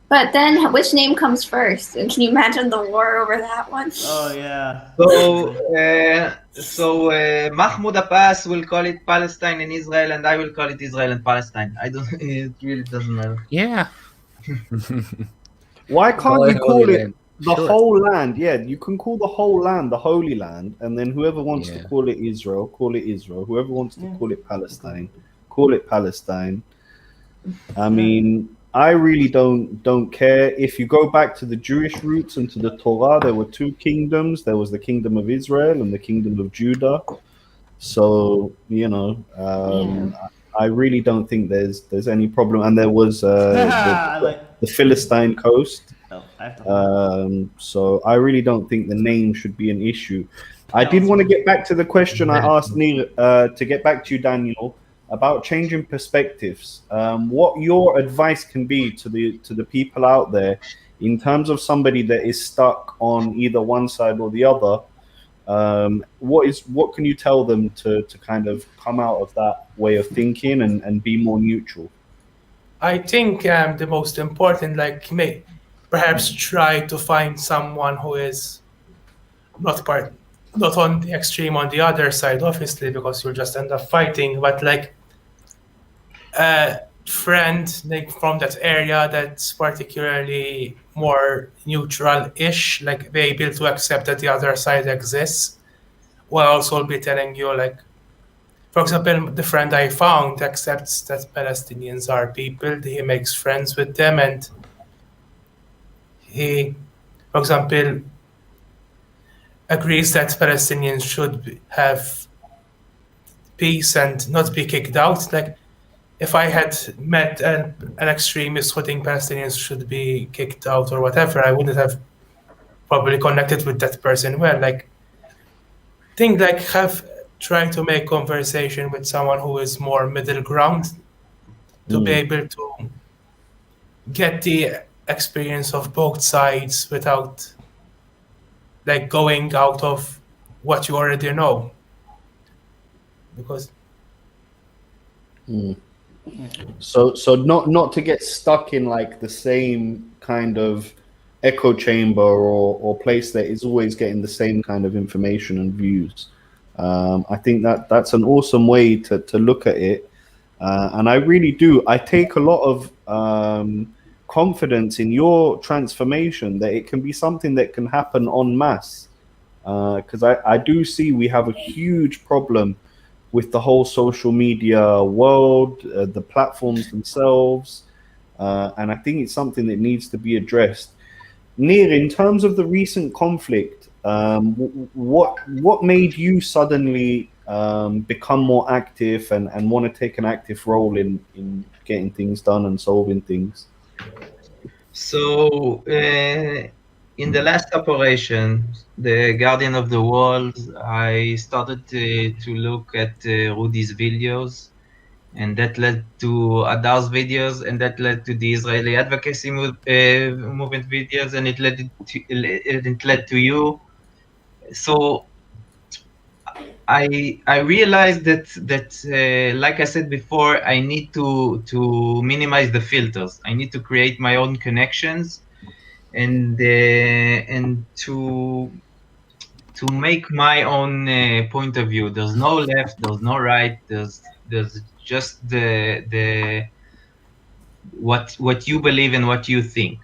But then, which name comes first? And can you imagine the war over that one? Oh yeah. So Mahmoud Abbas will call it Palestine and Israel, and I will call it Israel and Palestine. It really doesn't matter. Yeah. Why can't you call it the Sure. whole land? Yeah, you can call the whole land the Holy Land, and then whoever wants to call it Israel, call it Israel. Whoever wants to call it Palestine, call it Palestine. I mean, I really don't care. If you go back to the Jewish roots and to the Torah, there were 2 kingdoms. There was the kingdom of Israel and the kingdom of Judah. So, I really don't think there's any problem. And there was the Philistine coast. So I really don't think the name should be an issue. I did want to get back to the question I asked Nir, to get back to you, Daniel, about changing perspectives. What your advice can be to the people out there in terms of somebody that is stuck on either one side or the other. What can you tell them to kind of come out of that way of thinking and be more neutral? I think the most important, like, perhaps try to find someone who is not on the extreme on the other side, obviously, because you'll just end up fighting, but like a friend like from that area that's particularly more neutral-ish, like be able to accept that the other side exists, will also be telling you, like, for example, the friend I found accepts that Palestinians are people, he makes friends with them, and he, for example, agrees that Palestinians should have peace and not be kicked out. Like, if I had met an extremist who think Palestinians should be kicked out or whatever, I wouldn't have probably connected with that person well. Like, try to make conversation with someone who is more middle ground to be able to get the experience of both sides without like going out of what you already know. Because So not to get stuck in like the same kind of echo chamber or place that is always getting the same kind of information and views. I think that's an awesome way to look at it. And I really do. I take a lot of confidence in your transformation, that it can be something that can happen en masse. Because I do see we have a huge problem with the whole social media world, the platforms themselves. And I think it's something that needs to be addressed. Nir, in terms of the recent conflict, what made you suddenly become more active and want to take an active role in getting things done and solving things? So in the last operation, the Guardian of the World, I started to look at Rudy's videos, and that led to Adar's videos, and that led to the Israeli advocacy movement videos, and it led to you. So I realized that like I said before, I need to minimize the filters. I need to create my own connections, and to make my own point of view. There's no left, there's no right. There's just the what you believe and what you think.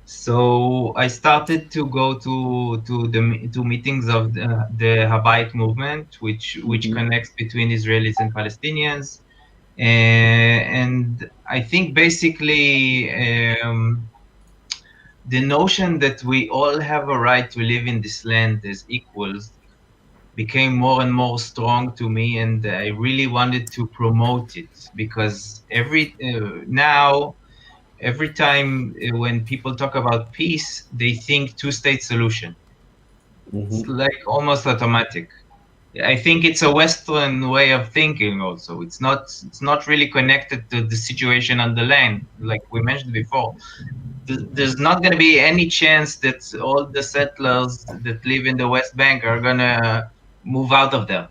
So I started to go to meetings of the Habayit movement, which connects between Israelis and Palestinians, and I think basically the notion that we all have a right to live in this land as equals became more and more strong to me, and I really wanted to promote it, because now every time when people talk about peace, they think two-state solution. It's like almost automatic. I think it's a Western way of thinking also. It's not really connected to the situation on the land, like we mentioned before. There's not going to be any chance that all the settlers that live in the West Bank are going to move out of there.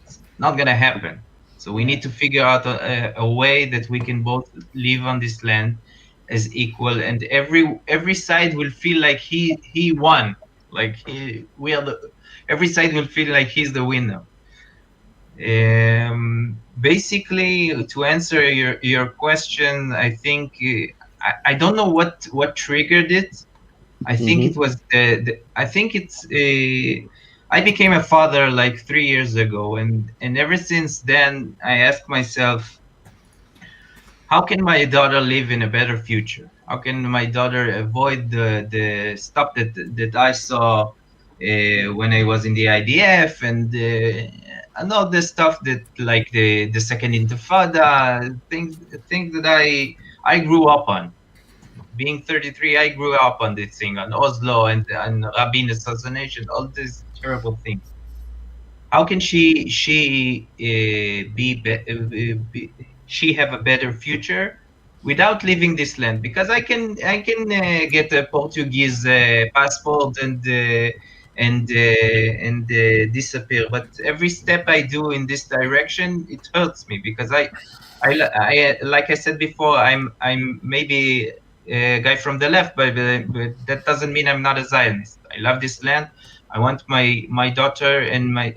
It's not going to happen. So we need to figure out a way that we can both live on this land as equal, and every side will feel like he won. Like every side will feel like he's the winner. Basically, to answer your question, I think I don't know what triggered it. I think it was I think it's I became a father like 3 years ago, and ever since then I ask myself, how can my daughter live in a better future? How can my daughter avoid the stuff that I saw when I was in the IDF, and all the stuff that, like the second Intifada, things that I grew up on. Being 33, I grew up on this thing, on Oslo and Rabin assassination, all these terrible things. How can she she have a better future without leaving this land? Because I can get a Portuguese passport and disappear, but every step I do in this direction, it hurts me, because I like I said before, I'm maybe a guy from the left, but that doesn't mean I'm not a Zionist. I love this land. I want my daughter and my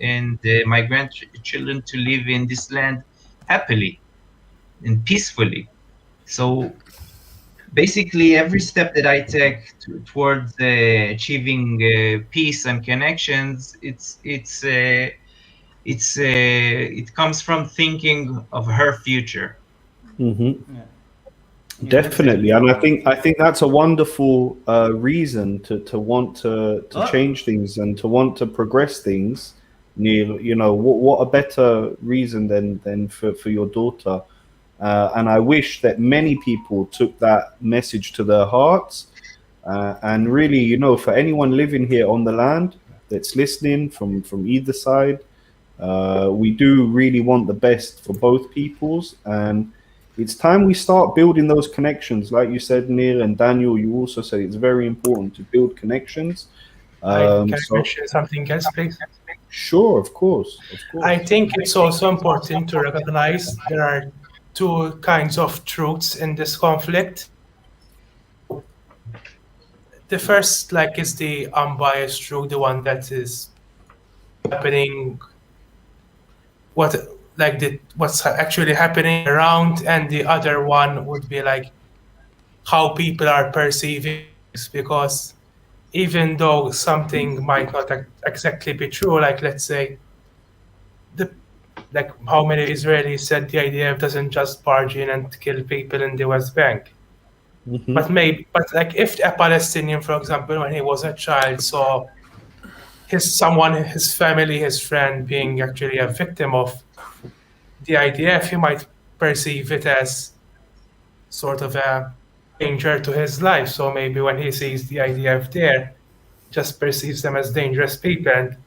grandchildren to live in this land happily and peacefully. So basically, every step that I take towards achieving peace and connections, it comes from thinking of her future. Definitely, and I think that's a wonderful reason to want to change things and to want to progress things. Neil, you know, what a better reason than for your daughter. And I wish that many people took that message to their hearts. And really, you know, for anyone living here on the land that's listening from either side, we do really want the best for both peoples. And it's time we start building those connections. Like you said, Nir, and Daniel, you also said it's very important to build connections. Can I mention something else, please? Sure, of course. I think it's also important to recognize there are two kinds of truths in this conflict. The first, like, is the unbiased truth, the one that is happening, what's actually happening around, and the other one would be like how people are perceiving this, because even though something might not exactly be true, like let's say like how many Israelis said the IDF doesn't just barge in and kill people in the West Bank. But like if a Palestinian, for example, when he was a child, saw his family, his friend being actually a victim of the IDF, he might perceive it as sort of a danger to his life. So maybe when he sees the IDF there, just perceives them as dangerous people. And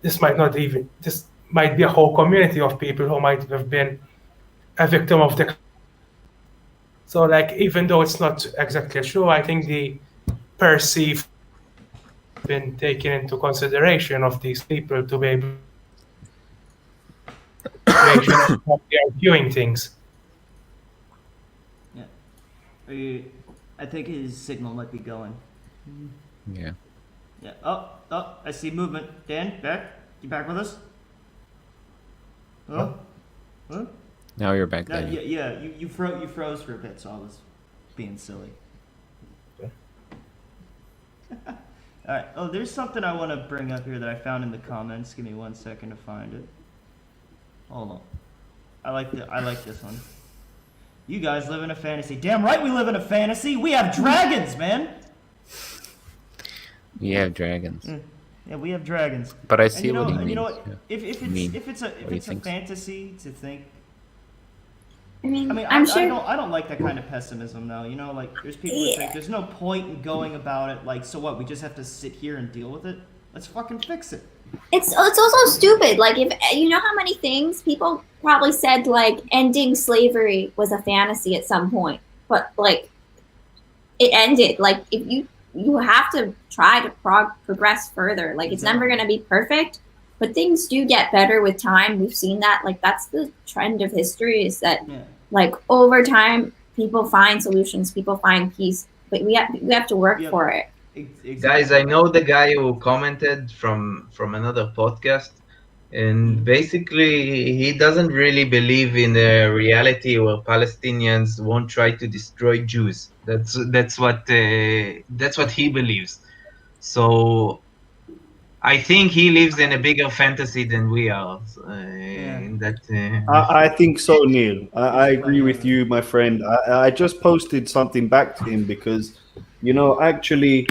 this might be a whole community of people who might have been a victim of the. So like, even though it's not exactly true, I think the perceived been taken into consideration of these people to be able to how they are viewing things. Yeah. I think his signal might be going. Yeah. Yeah. Oh, I see movement. Dan, back? You back with us? Huh? Huh? Now you're back, No, Daniel. yeah, you froze for a bit, so I was being silly. All right. Oh, there's something I want to bring up here that I found in the comments. Give me 1 second to find it. Hold on. I like this one. You guys live in a fantasy. Damn right we live in a fantasy. We have dragons, man. We have dragons. Yeah, we have dragons. But I see what he and means. you know what? Yeah. If it's a fantasy to think. I mean, I'm sure. I don't like that kind of pessimism though. You know, like there's people who think there's no point in going about it. Like, so what? We just have to sit here and deal with it. Let's fucking fix it. It's also stupid. Like, if you know how many things people probably said, like ending slavery was a fantasy at some point, but like it ended. Like, if you have to try to progress further. Like, it's never going to be perfect, but things do get better with time. We've seen that. Like, that's the trend of history, is that like over time people find solutions, people find peace, but we have to work for it. Exactly. Guys, I know the guy who commented from another podcast, and basically he doesn't really believe in a reality where Palestinians won't try to destroy Jews. That's what he believes. So I think he lives in a bigger fantasy than we are. In that, I think so, Neil. I agree with you, my friend. I just posted something back to him because, you know, actually,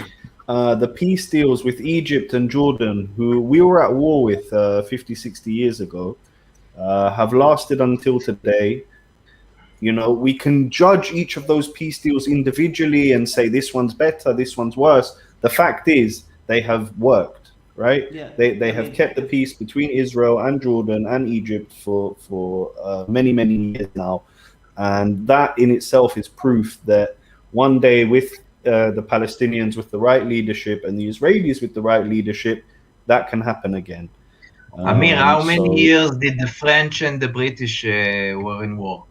the peace deals with Egypt and Jordan, who we were at war with 50, 60 years ago, have lasted until today. You know, we can judge each of those peace deals individually and say this one's better, this one's worse. The fact is, they have worked. Right? Yeah. They have kept the peace between Israel and Jordan and Egypt for many years now, and that in itself is proof that one day, with the Palestinians with the right leadership and the Israelis with the right leadership, that can happen again. Amir, how many years did the French and the British were in war?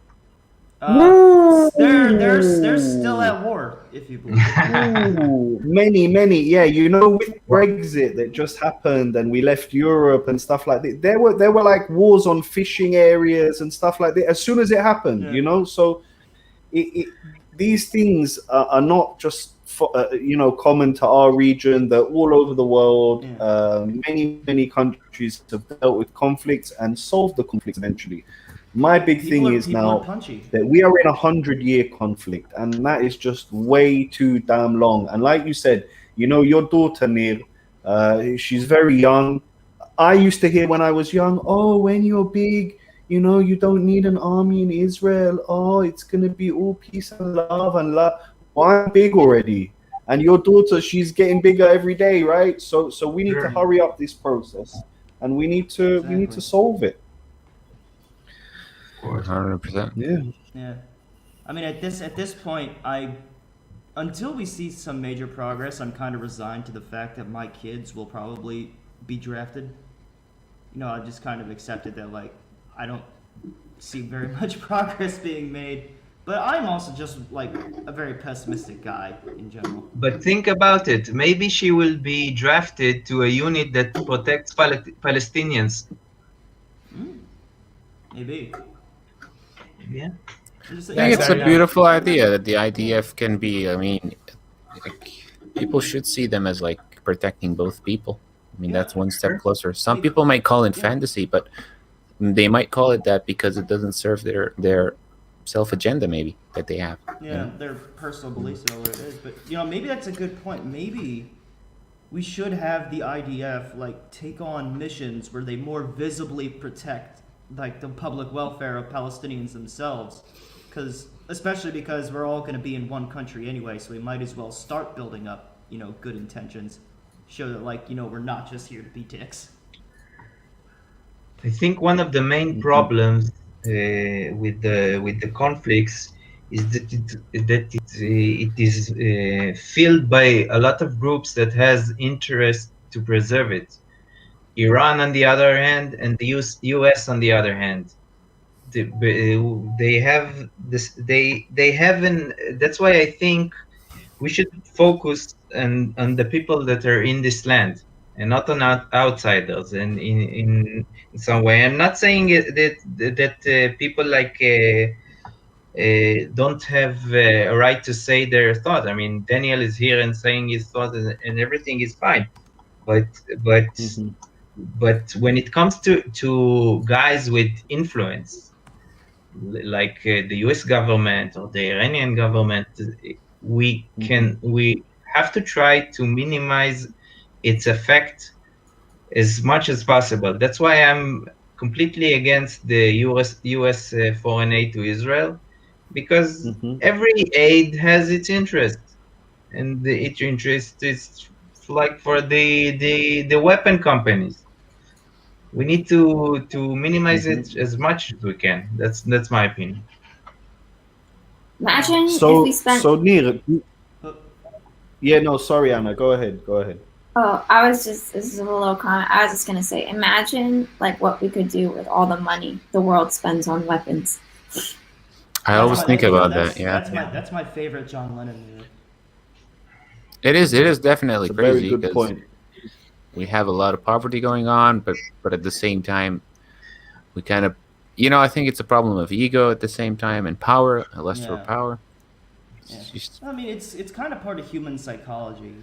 They're still at war, if you believe. Many. Yeah, you know, with Brexit that just happened, and we left Europe and stuff like that. There were like wars on fishing areas and stuff like that. As soon as it happened, you know, so these things are not just common to our region. They're all over the world. Many countries have dealt with conflicts and solved the conflicts eventually. My big thing is now that we are in 100-year conflict, and that is just way too damn long. And like you said, you know, your daughter, Nir, she's very young. I used to hear when I was young, oh, when you're big, you know, you don't need an army in Israel. Oh, it's going to be all peace and love and love. Well, I'm big already. And your daughter, she's getting bigger every day, right? So we need to hurry up this process, and we need to solve it. 100%. Yeah. I mean, at this point, until we see some major progress, I'm kind of resigned to the fact that my kids will probably be drafted. You know, I just kind of accepted that, like, I don't see very much progress being made. But I'm also just, like, a very pessimistic guy in general. But think about it. Maybe she will be drafted to a unit that protects Palestinians. Maybe. Yeah. I think it's a beautiful idea that the IDF can be. I mean, people should see them as like protecting both people. I mean, that's one step closer. Some people might call it fantasy, but they might call it that because it doesn't serve their self agenda, maybe, that they have. Yeah, their personal beliefs or whatever it is. But you know, maybe that's a good point. Maybe we should have the IDF like take on missions where they more visibly protect like the public welfare of Palestinians themselves, especially because we're all going to be in one country anyway, so we might as well start building up, good intentions, show that we're not just here to be dicks. I think one of the main problems with the conflicts is that it is filled by a lot of groups that has interest to preserve it. Iran on the other hand, and the US on the other hand. They have this. They haven't. That's why I think we should focus on the people that are in this land and not on outsiders. And in some way, I'm not saying that people don't have a right to say their thought. I mean, Daniel is here and saying his thought, and everything is fine. But when it comes to guys with influence, like the U.S. government or the Iranian government, we have to try to minimize its effect as much as possible. That's why I'm completely against the U.S. Foreign aid to Israel, because every aid has its interest, and its interest is like for the weapon companies. We need to minimize it as much as we can. That's my opinion. Imagine if we spent. So Nir, yeah, no, sorry, Anna. Go ahead. Oh, this is a little comment. I was just gonna say, imagine what we could do with all the money the world spends on weapons. I always think about that. Yeah, that's my favorite John Lennon movie. It is definitely It's a crazy. very good point. We have a lot of poverty going on, but at the same time, we kind of, I think it's a problem of ego at the same time, and power, a lust for power. I mean, it's kind of part of human psychology,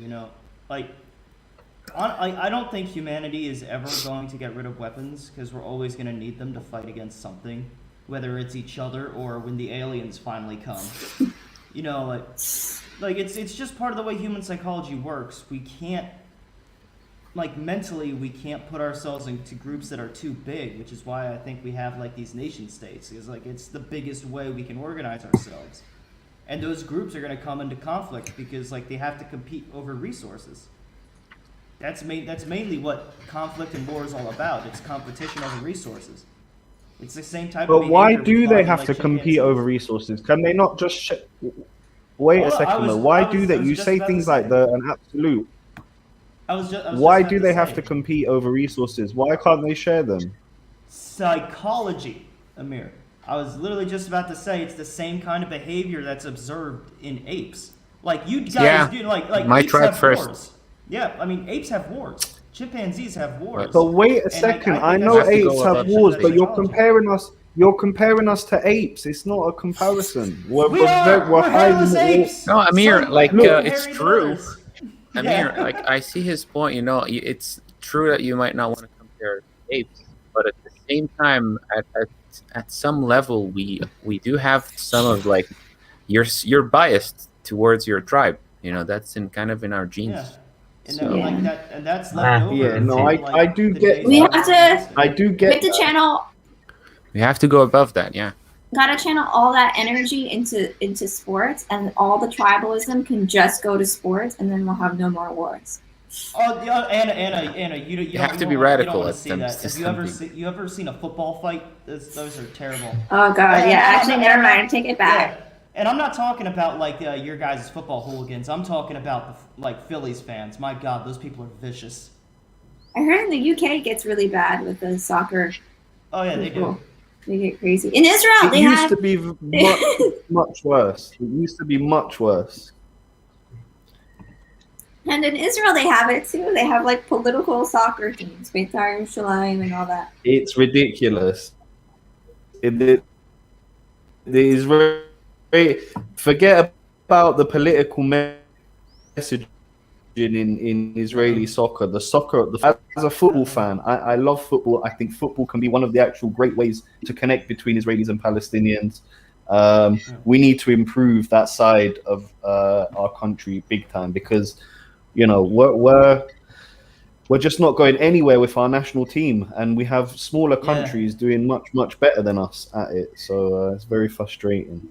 I don't think humanity is ever going to get rid of weapons, because we're always going to need them to fight against something, whether it's each other or when the aliens finally come. It's just part of the way human psychology works. We can't, mentally, we can't put ourselves into groups that are too big, which is why I think we have these nation states. It's the biggest way we can organize ourselves, and those groups are going to come into conflict because they have to compete over resources. That's mainly what conflict and war is all about. It's competition over resources. It's the same type of behavior. But why do they have to compete over resources? Can they not just wait a second though? Why do they? You say things like an absolute. Why do they have to compete over resources? Why can't they share them? Psychology, Amir. I was literally just about to say it's the same kind of behavior that's observed in apes. You guys do, my apes tribe have first. Wars. Yeah, I mean, apes have wars. Chimpanzees have wars. But wait a second. I know apes have wars, but you're comparing us. You're comparing us to apes. It's not a comparison. We're hairless apes. No, Amir, it's true. Amir, I see his point. It's true that you might not want to compare apes, but at the same time, at some level, we do have some of you're biased towards your tribe. That's in our genes. Yeah. And that's left over. Yeah, no, I do get. We have to. I do get. We have to channel. We have to go above that. Yeah. Gotta channel all that energy into sports, and all the tribalism can just go to sports, and then we'll have no more wars. Oh, yeah, Anna, you have to be radical at see that. Have you ever seen a football fight? Those are terrible. Oh God, yeah. Actually, never mind. Take it back. Yeah. And I'm not talking about your guys' football hooligans. I'm talking about the Phillies fans. My God, those people are vicious. I heard in the UK it gets really bad with the soccer. Oh yeah, they do. They get crazy. In Israel, it used to be much worse. It used to be much worse. And in Israel, they have it too. They have political soccer teams, Beitar Yerushalayim and all that. It's ridiculous. It is very. Forget about the political message in Israeli soccer. The soccer, as a football fan, I love football. I think football can be one of the actual great ways to connect between Israelis and Palestinians. We need to improve that side of our country big time, because we're we're just not going anywhere with our national team, and we have smaller countries doing much better than us at it. So it's very frustrating.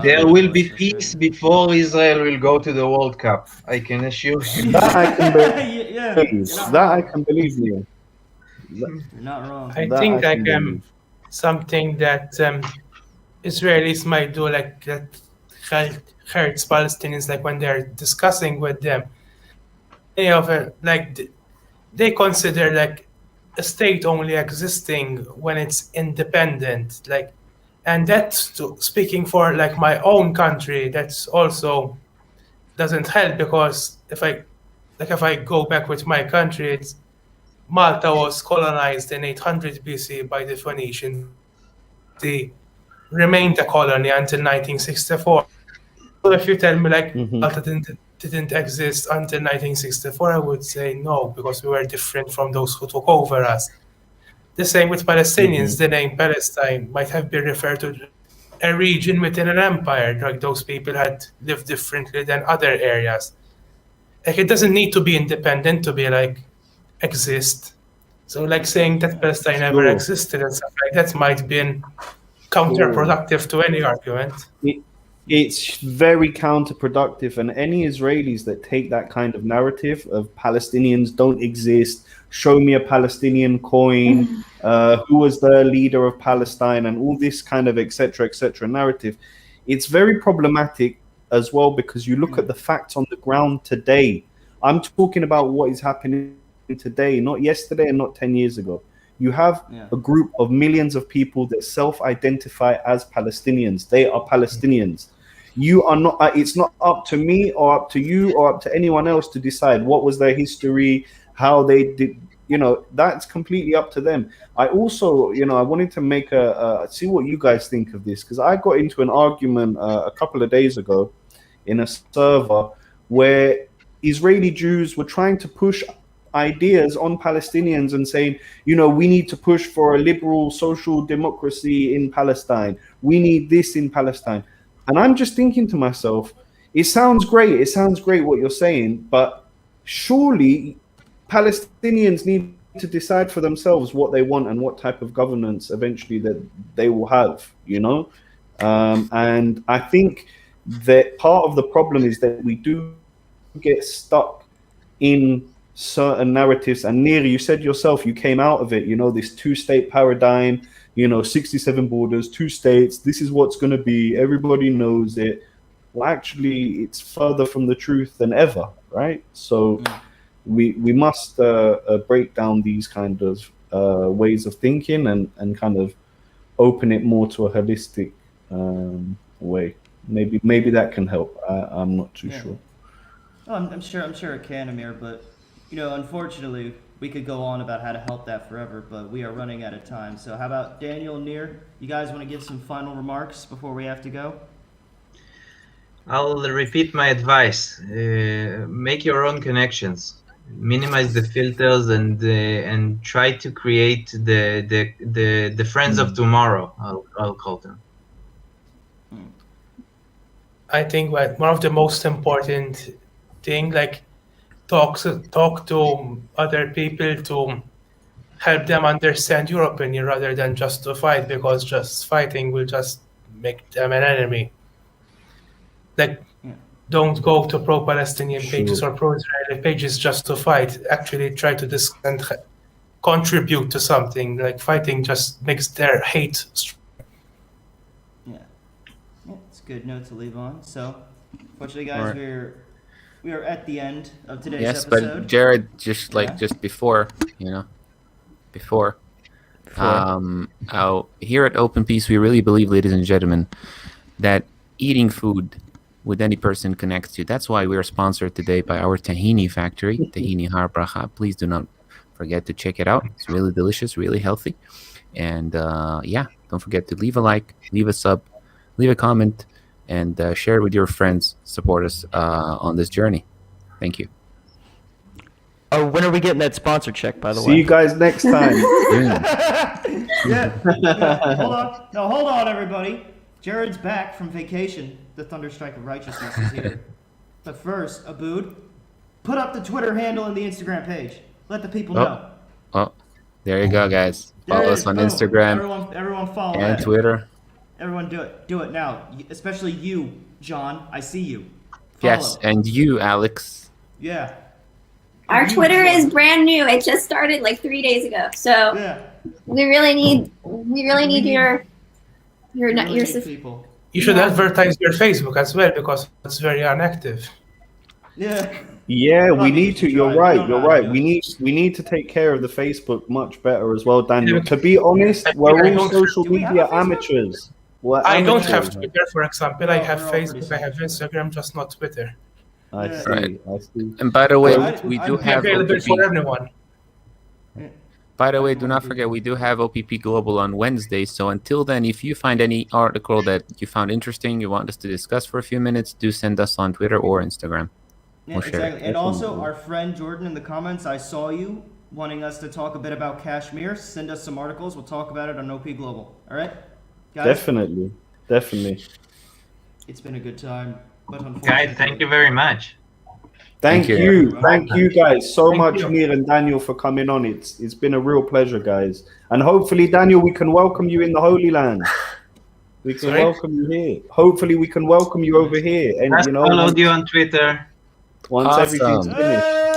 There will be peace before Israel will go to the World Cup. I can assure you. That I can believe. That I can believe, Neil. You're not wrong. I think something that Israelis might do, like that hurts Palestinians, like when they're discussing with them, they consider like a state only existing when it's independent, like, and that's speaking for like my own country. That's also doesn't help, because if I go back with my country, it's Malta was colonized in 800 BC by the Phoenicians. They remained a colony until 1964. So if you tell me like Malta didn't exist until 1964, I would say no, because we were different from those who took over us. The same with Palestinians. The name Palestine might have been referred to a region within an empire, like those people had lived differently than other areas. Like, it doesn't need to be independent to be like exist. So like saying that Palestine never existed and stuff like that might be counterproductive to any argument. It's very counterproductive, and any Israelis that take that kind of narrative of Palestinians don't exist, show me a Palestinian coin, who was the leader of Palestine, and all this kind of etc. narrative, it's very problematic as well, because you look at the facts on the ground today. I'm talking about what is happening today, not yesterday and not 10 years ago. You have a group of millions of people that self-identify as Palestinians. They are Palestinians. You are not. It's not up to me or up to you or up to anyone else to decide what was their history, how they did. That's completely up to them. I also, I wanted to make see what you guys think of this, because I got into an argument a couple of days ago in a server where Israeli Jews were trying to push ideas on Palestinians and saying, we need to push for a liberal social democracy in Palestine. We need this in Palestine. And I'm just thinking to myself, it sounds great. It sounds great what you're saying, but surely Palestinians need to decide for themselves what they want and what type of governance eventually that they will have, and I think that part of the problem is that we do get stuck in certain narratives. And Nir, you said yourself, you came out of it, this two-state paradigm, 67 borders, 2 states, this is what's going to be, everybody knows it. Well, actually, it's further from the truth than ever, right? So we must break down these kind of ways of thinking and kind of open it more to a holistic way. Maybe that can help. I'm not too sure. Oh, I'm sure it can, Amir, but unfortunately, we could go on about how to help that forever, but we are running out of time. So how about Daniel, Nir? You guys want to give some final remarks before we have to go? I'll repeat my advice. Make your own connections. Minimize the filters and try to create the friends of tomorrow. I'll call them. I think one of the most important thing, like talk to other people to help them understand your opinion rather than just to fight, because just fighting will just make them an enemy. Like, don't go to pro-Palestinian pages or pro-Israeli pages just to fight. Actually try to discuss and contribute to something. Like, fighting just makes their hate strong. It's a good note to leave on. So, fortunately, guys, we are at the end of today's episode. Yes, but Jared, just before, here at Open Peace, we really believe, ladies and gentlemen, that eating food with any person connects you. That's why we are sponsored today by our tahini factory, Tahini Har Bracha. Please do not forget to check it out. It's really delicious, really healthy. And don't forget to leave a like, leave a sub, leave a comment, and share it with your friends. Support us on this journey. Thank you. Oh, when are we getting that sponsor check, by the way? See you guys next time. Hold on, everybody. Jared's back from vacation. The Thunderstrike of Righteousness is here. But first, Abood, put up the Twitter handle and the Instagram page. Let the people know. Oh, there you go, guys. Follow us on Boom. Instagram Everyone follow and that. Twitter. Everyone do it now. Especially you, John. I see you. Yes, and you, Alex. Yeah. Our Twitter is brand new. It just started like 3 days ago. So we really need your people. You should advertise your Facebook as well because it's very inactive. Yeah, we need to. You're right. We need to take care of the Facebook much better as well, Daniel. To be honest, we're all social media amateurs. I don't have Twitter, for example. I have Facebook, I have Instagram, just not Twitter. I see. And by the way, we do have available for everyone. By the way, do not forget we do have OPP Global on Wednesday. So until then, if you find any article that you found interesting, you want us to discuss for a few minutes, do send us on Twitter or Instagram. Yeah, exactly. And also, our friend Jordan in the comments, I saw you wanting us to talk a bit about Kashmir. Send us some articles. We'll talk about it on OP Global. All right, guys? Definitely. It's been a good time, but unfortunately, guys, thank you very much. Thank you guys so much, Nir and Daniel, for coming on. It's been a real pleasure, guys. And hopefully, Daniel, we can welcome you in the Holy Land. We can welcome you here. Hopefully, we can welcome you over here. And I followed you on Twitter. Once everything's finished.